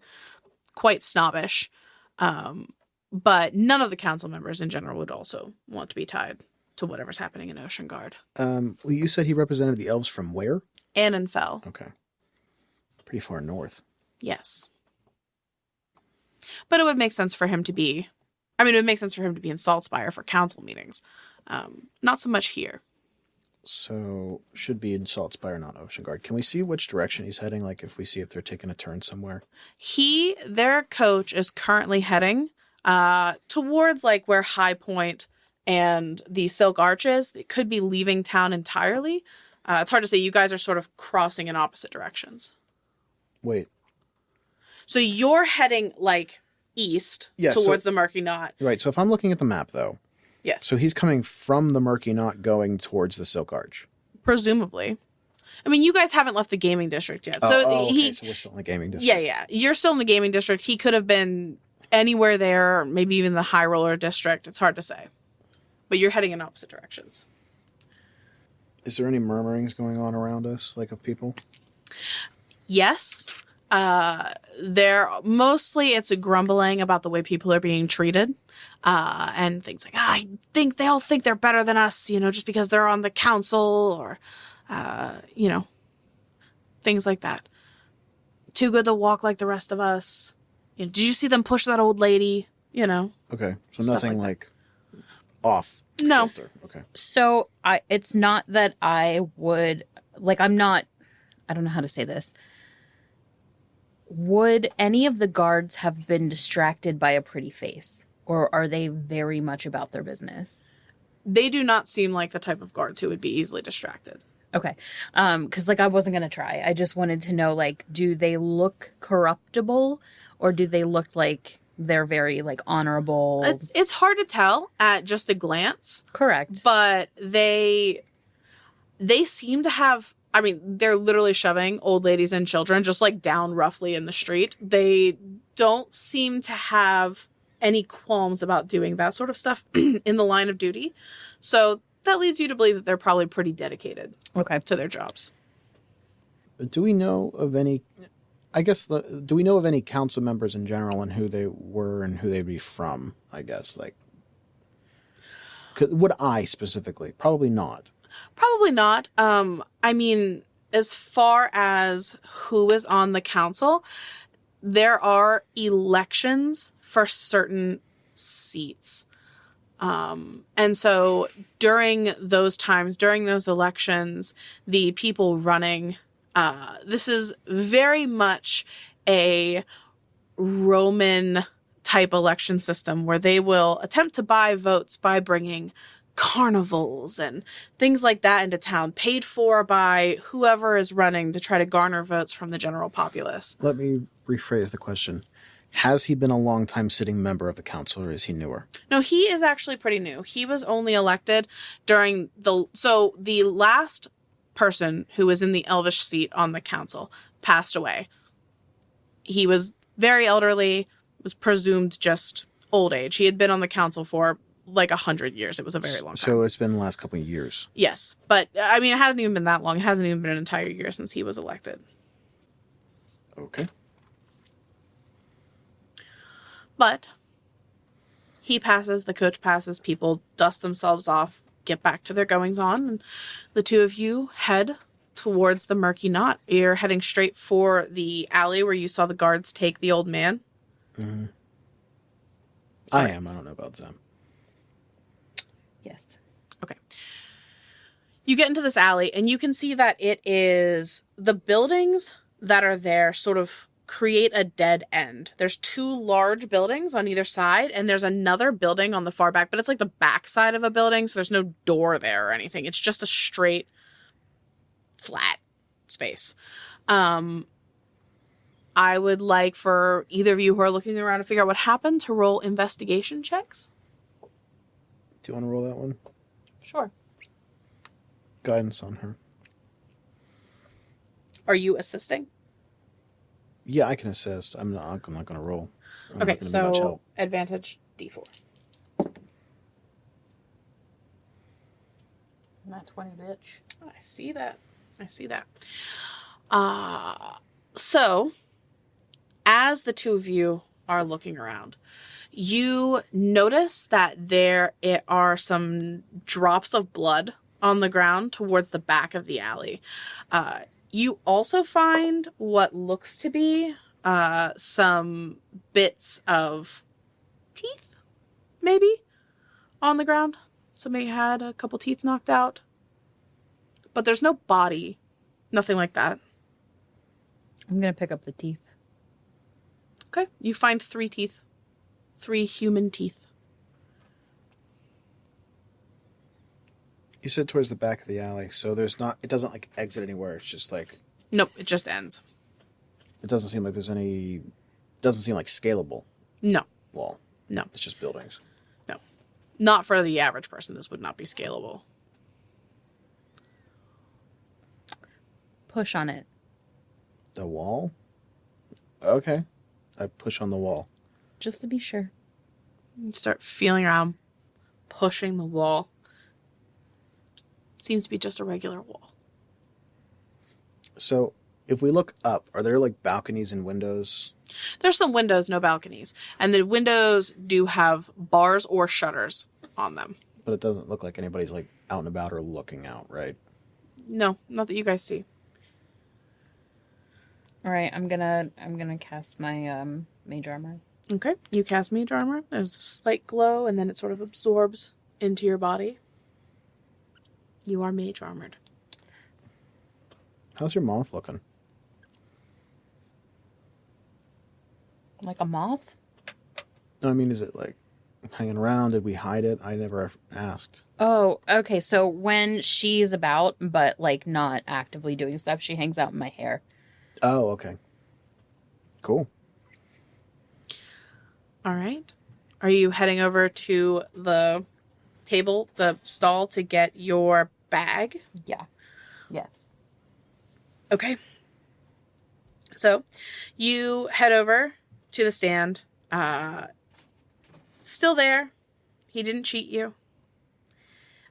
quite snobbish, but none of the council members in general would also want to be tied to whatever's happening in Oceangard. Well, you said he represented the elves from where? Annenfell. Okay. Pretty far north. Yes. But it would make sense for him to be... it would make sense for him to be in Saltspire for council meetings. Not so much here. So, should be in Saltspire, not Oceangard. Can we see which direction he's heading? Like, if we see if they're taking a turn somewhere? Their coach is currently heading towards, like, where High Point and the Silk Arch is. It could be leaving town entirely. It's hard to say. You guys are sort of crossing in opposite directions. Wait. So you're heading, like, east towards the Murky Knot. Right. So if I'm looking at the map, though. Yes. So he's coming from the Murky Knot going towards the Silk Arch. Presumably. You guys haven't left the gaming district yet. Okay. So we're still in the gaming district. Yeah. You're still in the gaming district. He could have been anywhere there, or maybe even the High Roller district. It's hard to say. But you're heading in opposite directions. Is there any murmurings going on around us, like of people? Yes. It's a grumbling about the way people are being treated, and things like, I think they all think they're better than us, just because they're on the council, or, things like that. Too good to walk like the rest of us. Did you see them push that old lady? you know. Okay, so Stuff nothing like off. No. Filter. Okay. So it's not that I would I don't know how to say this. Would any of the guards have been distracted by a pretty face, or are they very much about their business? They do not seem like the type of guards who would be easily distracted. Okay. Because I wasn't going to try. I just wanted to know, do they look corruptible, or do they look like they're very, honorable? It's hard to tell at just a glance. Correct. But they seem to have, I mean, they're literally shoving old ladies and children just, down roughly in the street. They don't seem to have any qualms about doing that sort of stuff in the line of duty. So that leads you to believe that they're probably pretty dedicated to their jobs. Do we know of any, do we know of any council members in general and who they were and who they'd be from, I guess? Would I specifically? Probably not. Probably not. I mean, as far as who is on the council, there are elections for certain seats. And so during those times, during those elections, the people running, this is very much a Roman type election system where they will attempt to buy votes by bringing carnivals and things like that into town, paid for by whoever is running to try to garner votes from the general populace. Let me rephrase the question. Has he been a long-time sitting member of the council, or is he newer? No, he is actually pretty new. He was only elected during the last person who was in the elvish seat on the council passed away. He was very elderly, was presumed just old age. He had been on the council for 100 years. It was a very long time. So it's been the last couple of years. Yes. But, I mean, it hasn't even been that long. It hasn't even been an entire year since he was elected. Okay. But he passes, the coach passes, people dust themselves off, get back to their goings-on, and the two of you head towards the murky knot. You're heading straight for the alley where you saw the guards take the old man. Mm-hmm. I am. I don't know about them. Yes. Okay. You get into this alley, and you can see that it is the buildings that are there sort of create a dead end. There's two large buildings on either side, and there's another building on the far back, but it's the back side of a building, so there's no door there or anything. It's just a straight, flat space. I would like for either of you who are looking around to figure out what happened to roll investigation checks. Do you want to roll that one? Sure. Guidance on her. Are you assisting? Yeah, I can assist. I'm not going to roll. Okay, so advantage D4. Not 20, bitch. I see that. So, as the two of you are looking around, you notice that there are some drops of blood on the ground towards the back of the alley. You also find what looks to be some bits of teeth, maybe, on the ground. Somebody had a couple teeth knocked out. But there's no body. Nothing like that. I'm going to pick up the teeth. Okay. You find 3 teeth. 3 human teeth. You said towards the back of the alley, so it doesn't exit anywhere. It's just Nope, it just ends. It doesn't seem like there's any, doesn't seem like scalable. No. Wall. No. It's just buildings. No. Not for the average person. This would not be scalable. Push on it. The wall? Okay. I push on the wall. Just to be sure. You start feeling around, pushing the wall. Seems to be just a regular wall. So, if we look up, are there balconies and windows? There's some windows, no balconies. And the windows do have bars or shutters on them. But it doesn't look like anybody's out and about or looking out, right? No, not that you guys see. All right, I'm gonna cast my Mage Armor. Okay, you cast Mage Armor. There's a slight glow, and then it sort of absorbs into your body. You are Mage Armored. How's your moth looking? Like a moth? No, I mean, is it like hanging around? Did we hide it? I never asked. Oh, okay. So when she's about, but like not actively doing stuff, she hangs out in my hair. Oh, okay. Cool. All right. Are you heading over to the table, the stall, to get your bag? Yeah. Yes. Okay. So you head over to the stand. Still there. He didn't cheat you.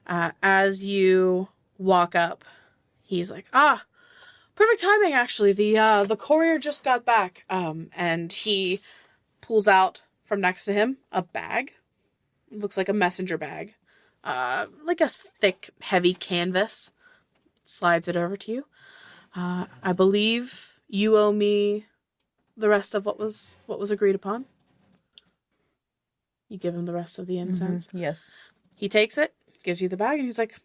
As you walk up, he's like, perfect timing, actually. The courier just got back. And he pulls out from next to him a bag. It looks like a messenger bag. Like a thick, heavy canvas. Slides it over to you. I believe you owe me the rest of what was agreed upon. You give him the rest of the incense. Mm-hmm. Yes. He takes it, gives you the bag, and he's like,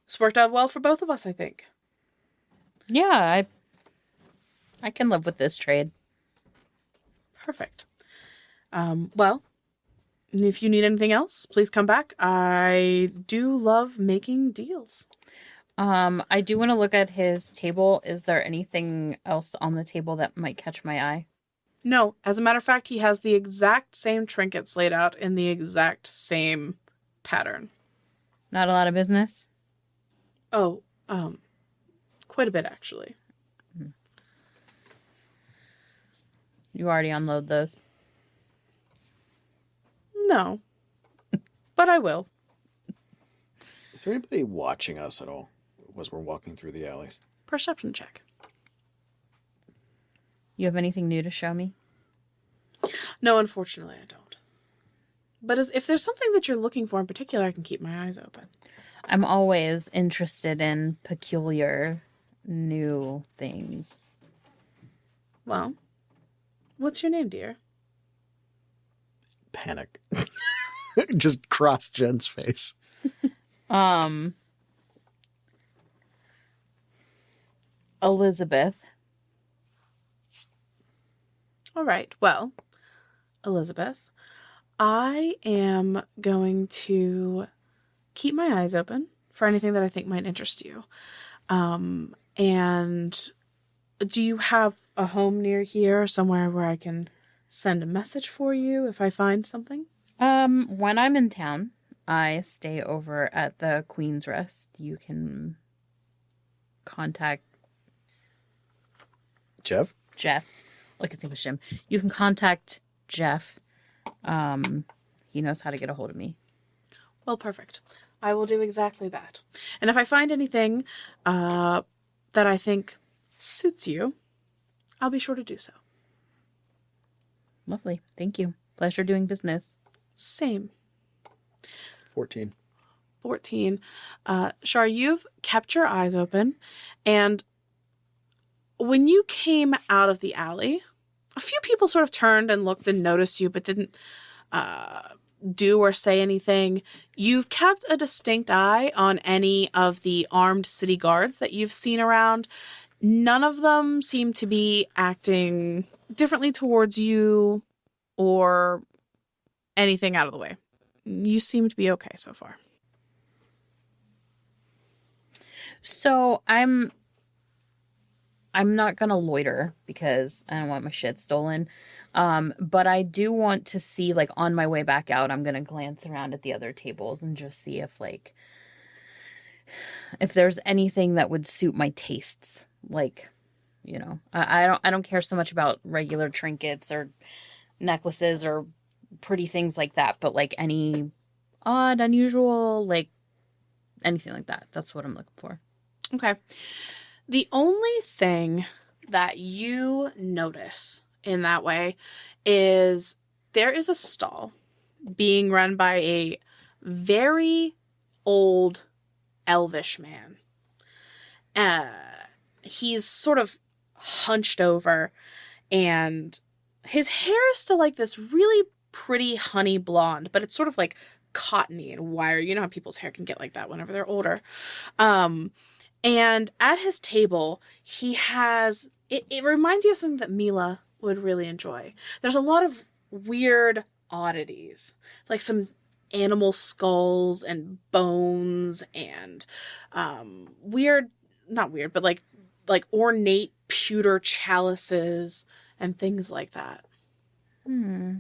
this worked out well for both of us, I think. Yeah, I can live with this trade. Perfect. Well, if you need anything else, please come back. I do love making deals. I do want to look at his table. Is there anything else on the table that might catch my eye? No, as a matter of fact, he has the exact same trinkets laid out in the exact same pattern. Not a lot of business? Oh, quite a bit, actually. You already unload those? No, but I will. Is there anybody watching us at all as we're walking through the alleys? Perception check. You have anything new to show me? No, unfortunately, I don't. But if there's something that you're looking for in particular, I can keep my eyes open. I'm always interested in peculiar new things. Well, what's your name, dear? Panic. Just cross Jen's face. Elizabeth. All right. Well, Elizabeth, I am going to keep my eyes open for anything that I think might interest you. And do you have a home near here, somewhere where I can send a message for you if I find something? When I'm in town, I stay over at the Queen's Rest. You can contact Jeff? I can think of Jim. You can contact Jeff. He knows how to get a hold of me. Well, perfect. I will do exactly that. And if I find anything that I think suits you, I'll be sure to do so. Lovely. Thank you. Pleasure doing business. Same. 14. 14. Char, you've kept your eyes open, and when you came out of the alley, a few people sort of turned and looked and noticed you, but didn't do or say anything. You've kept a distinct eye on any of the armed city guards that you've seen around. None of them seem to be acting differently towards you or anything out of the way. You seem to be okay so far. So I'm not gonna loiter because I don't want my shit stolen. But I do want to see, like, on my way back out, I'm gonna glance around at the other tables and just see if there's anything that would suit my tastes. Like, you know, I don't care so much about regular trinkets or necklaces or pretty things like that, but like any odd, unusual, like anything like that. That's what I'm looking for. Okay. The only thing that you notice in that way is there is a stall being run by a very old elvish man. He's sort of hunched over, and his hair is still like this really pretty honey blonde, but it's sort of like cottony and wiry. You know how people's hair can get like that whenever they're older. And at his table, he has, it reminds you of something that Mila would really enjoy. There's a lot of weird oddities, like some animal skulls and bones and not weird, but like ornate pewter chalices and things like that. I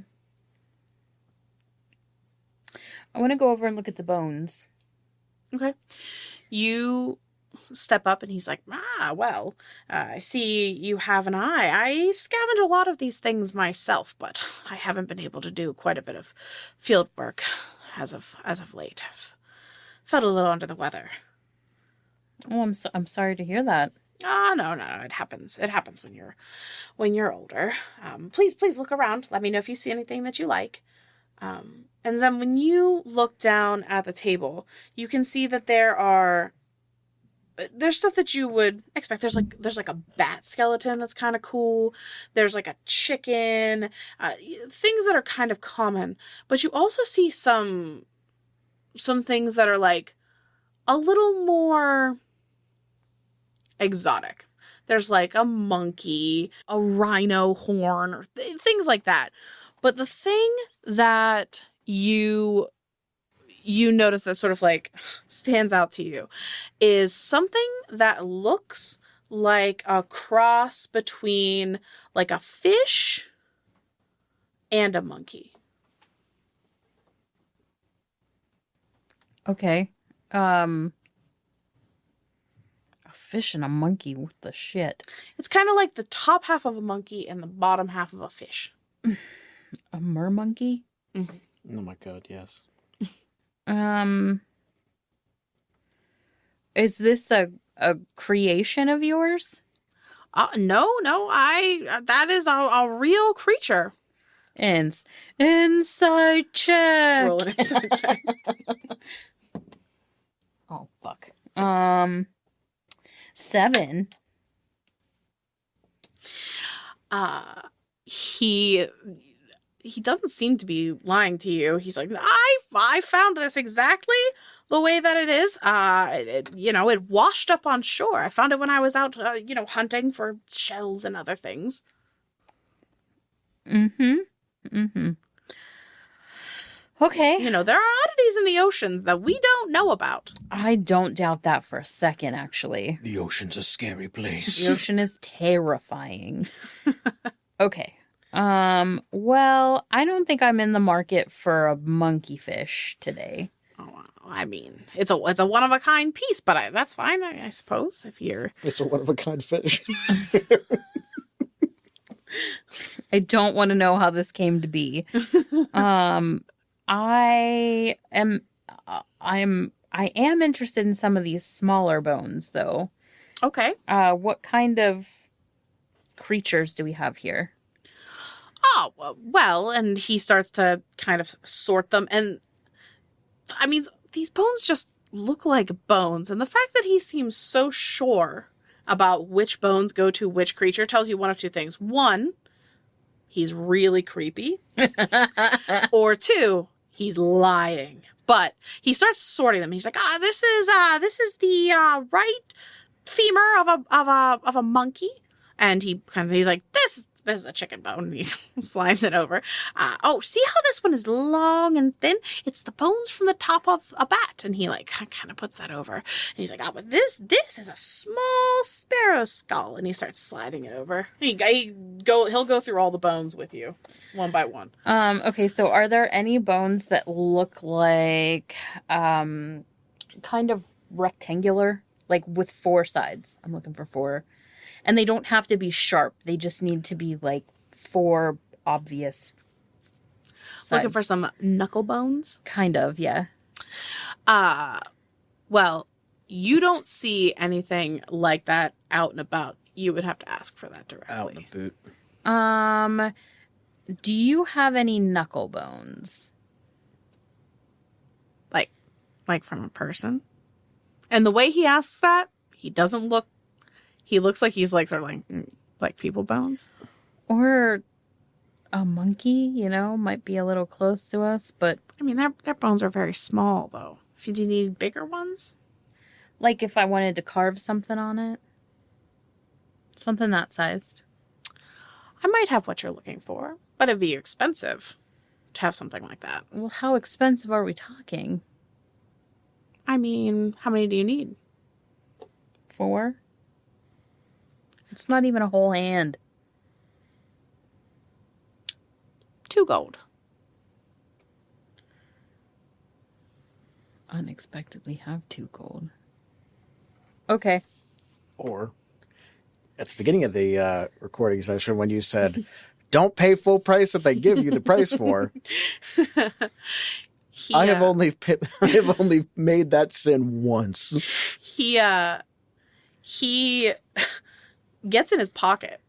want to go over and look at the bones. Okay. You step up and he's like, well, I see you have an eye. I scavenge a lot of these things myself, but I haven't been able to do quite a bit of field work as of late. I've felt a little under the weather. Oh, I'm sorry to hear that. No, it happens. It happens when you're older. Please look around. Let me know if you see anything that you like. And then when you look down at the table, you can see that there's stuff that you would expect. There's like a bat skeleton that's kind of cool. There's like a chicken, things that are kind of common. But you also see some things that are like a little more exotic. There's like a monkey, a rhino horn, or things like that. But the thing that you notice that sort of like stands out to you is something that looks like a cross between like a fish and a monkey. Okay. A fish and a monkey. What the shit? It's kind of like the top half of a monkey and the bottom half of a fish. A mermonkey? Oh my god, yes. Is this a creation of yours? No, that is a real creature. Inside check. Roll an inside check. Oh, fuck. 7. He doesn't seem to be lying to you. He's like, I found this exactly the way that it is. It washed up on shore. I found it when I was out, hunting for shells and other things. Okay. There are oddities in the ocean that we don't know about. I don't doubt that for a second, actually. The ocean's a scary place. The ocean is terrifying. Okay. Well, I don't think I'm in the market for a monkey fish today. Oh, I mean, it's a one of a kind piece, but that's fine, I suppose. It's a one of a kind fish. I don't want to know how this came to be. I am interested in some of these smaller bones, though. Okay. What kind of creatures do we have here? Oh, well, and he starts to kind of sort them. And, I mean, these bones just look like bones. And the fact that he seems so sure about which bones go to which creature tells you one of two things. One, he's really creepy. Or two, he's lying. But he starts sorting them. He's like, this is the right femur of a monkey. And he's like, this is a chicken bone. And he slides it over. See how this one is long and thin? It's the bones from the top of a bat. And he kind of puts that over. And he's like, but this is a small sparrow skull. And he starts sliding it over. He'll go through all the bones with you, one by one. Okay, so are there any bones that look like kind of rectangular, like with 4 sides? I'm looking for 4. And they don't have to be sharp. They just need to be like 4 obvious sides. Looking for some knuckle bones? Kind of, yeah. Well, you don't see anything like that out and about. You would have to ask for that directly. Out in the boot. Do you have any knuckle bones? Like from a person? And the way he asks that, he looks like he's like sort of like people bones. Or a monkey, might be a little close to us, but I mean, their bones are very small, though. If you do need bigger ones, like if I wanted to carve something on it, something that sized. I might have what you're looking for, but it'd be expensive to have something like that. Well, how expensive are we talking? I mean, how many do you need? 4? It's not even a whole hand. 2 gold. Unexpectedly have 2 gold. Okay. Or at the beginning of the recording session when you said, don't pay full price that they give you the price for. I have only made that sin once. He gets in his pocket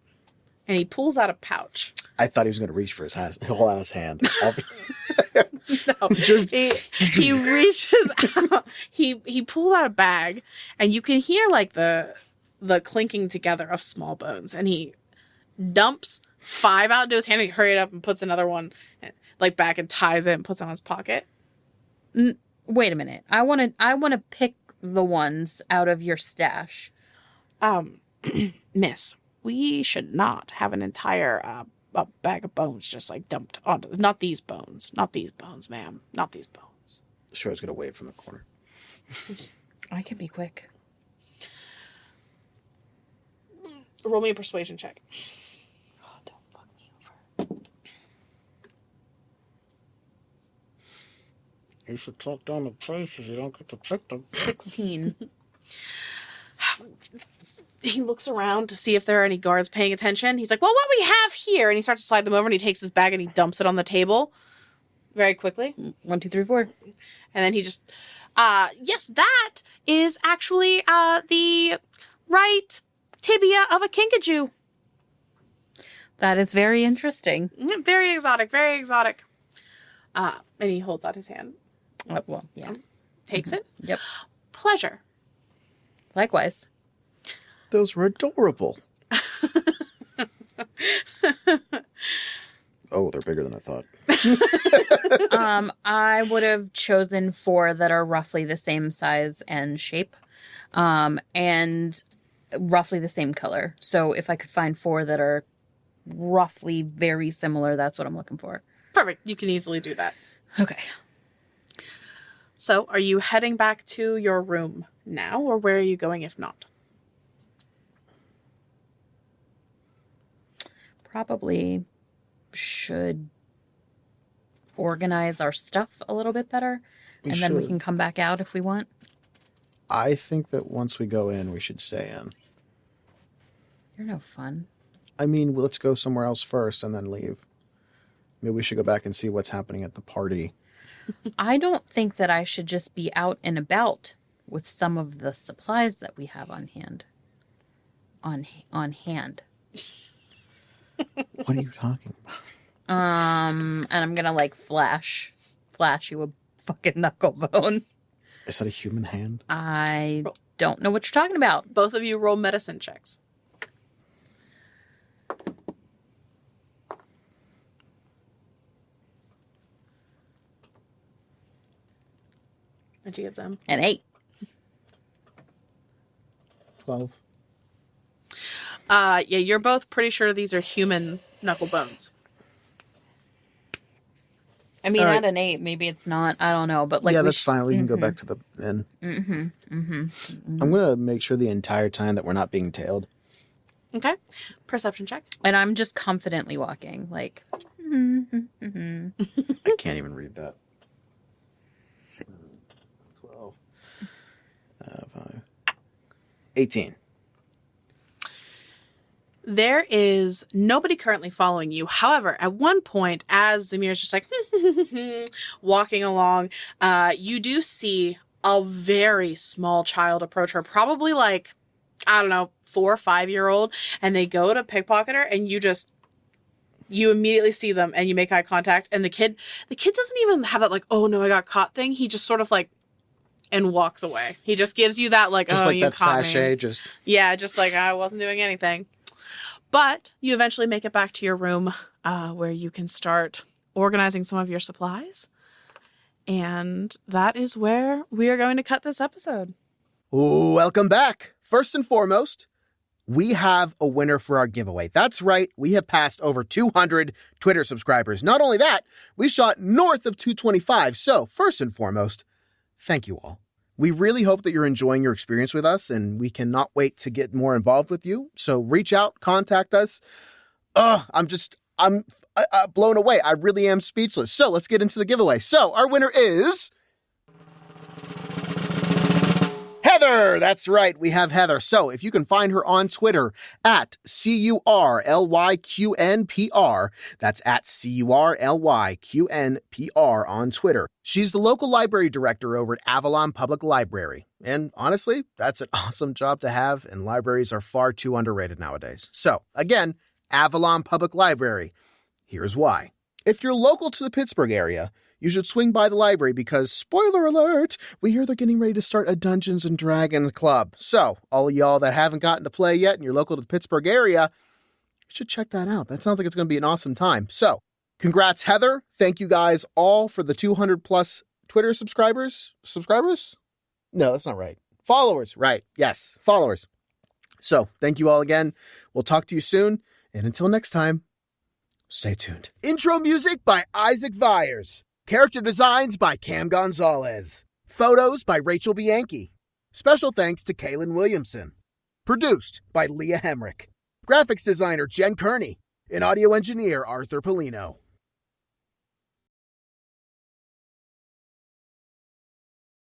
and he pulls out a pouch. I thought he was going to reach for his whole ass hand. No, he reaches out. He pulls out a bag, and you can hear like the clinking together of small bones. And he dumps 5 out into his hand. And he hurried up and puts another one like back and ties it and puts it on his pocket. Wait a minute. I want to pick the ones out of your stash. Miss, we should not have an entire a bag of bones just like dumped onto. Not these bones, ma'am. Not these bones. Sure, I was going to wave from the corner. I can be quick. Roll me a persuasion check. Oh, don't fuck me over. You should talk down the prices. You don't get to pick them. 16. He looks around to see if there are any guards paying attention. He's like, well, what we have here. And he starts to slide them over and he takes his bag and he dumps it on the table very quickly. 1, 2, 3, 4. And then he just, yes, that is actually the right tibia of a kinkajou. That is very interesting. Very exotic, very exotic. And he holds out his hand. Well, yeah. Takes it. Yep. Pleasure. Likewise. Those were adorable. Oh, they're bigger than I thought. I would have chosen 4 that are roughly the same size and shape, and roughly the same color. So if I could find 4 that are roughly very similar, that's what I'm looking for. Perfect. You can easily do that. Okay. So are you heading back to your room now, or where are you going if not? Probably should organize our stuff a little bit better, and then we can come back out if we want. I think that once we go in, we should stay in. You're no fun. I mean, let's go somewhere else first and then leave. Maybe we should go back and see what's happening at the party. I don't think that I should just be out and about with some of the supplies that we have on hand. On hand. What are you talking about? And I'm gonna like flash you a fucking knuckle bone. Is that a human hand? I don't know what you're talking about. Both of you roll medicine checks. What'd you get, Zem? An 8. 12. Yeah, you're both pretty sure these are human knuckle bones. I mean, All right. at an 8, maybe it's not. I don't know, but like, yeah, that's fine. We can go back to the inn. I'm gonna make sure the entire time that we're not being tailed. Okay. Perception check. And I'm just confidently walking, like. I can't even read that. 12. 5. 18. There is nobody currently following you. However, at one point, as Zemira's just like walking along, you do see a very small child approach her, probably like, I don't know, 4 or 5-year-old, and they go to pickpocket her, and you immediately see them and you make eye contact, and the kid doesn't even have that like, oh no, I got caught thing. He just sort of like, and walks away. He just gives you that like, Just oh, like you that caught sachet, me. just... Yeah, just like, I wasn't doing anything. But you eventually make it back to your room where you can start organizing some of your supplies. And that is where we are going to cut this episode. Welcome back. First and foremost, we have a winner for our giveaway. That's right. We have passed over 200 Twitter subscribers. Not only that, we shot north of 225. So first and foremost, thank you all. We really hope that you're enjoying your experience with us, and we cannot wait to get more involved with you. So reach out, contact us. I'm blown away. I really am speechless. So let's get into the giveaway. So our winner is Heather. That's right. We have Heather. So if you can find her on Twitter at CURLYQNPR, that's at CURLYQNPR on Twitter. She's the local library director over at Avalon Public Library. And honestly, that's an awesome job to have, and libraries are far too underrated nowadays. So again, Avalon Public Library. Here's why. If you're local to the Pittsburgh area, you should swing by the library because, spoiler alert, we hear they're getting ready to start a Dungeons & Dragons club. So, all of y'all that haven't gotten to play yet and you're local to the Pittsburgh area, you should check that out. That sounds like it's going to be an awesome time. So, congrats, Heather. Thank you guys all for the 200-plus Twitter subscribers. Subscribers? No, that's not right. Followers. Right. Yes, followers. So, thank you all again. We'll talk to you soon. And until next time, stay tuned. Intro music by Isaac Vyers. Character designs by Cam Gonzalez. Photos by Rachel Bianchi. Special thanks to Kaylin Williamson. Produced by Leah Hemrick. Graphics designer Jen Kearney. And audio engineer Arthur Polino.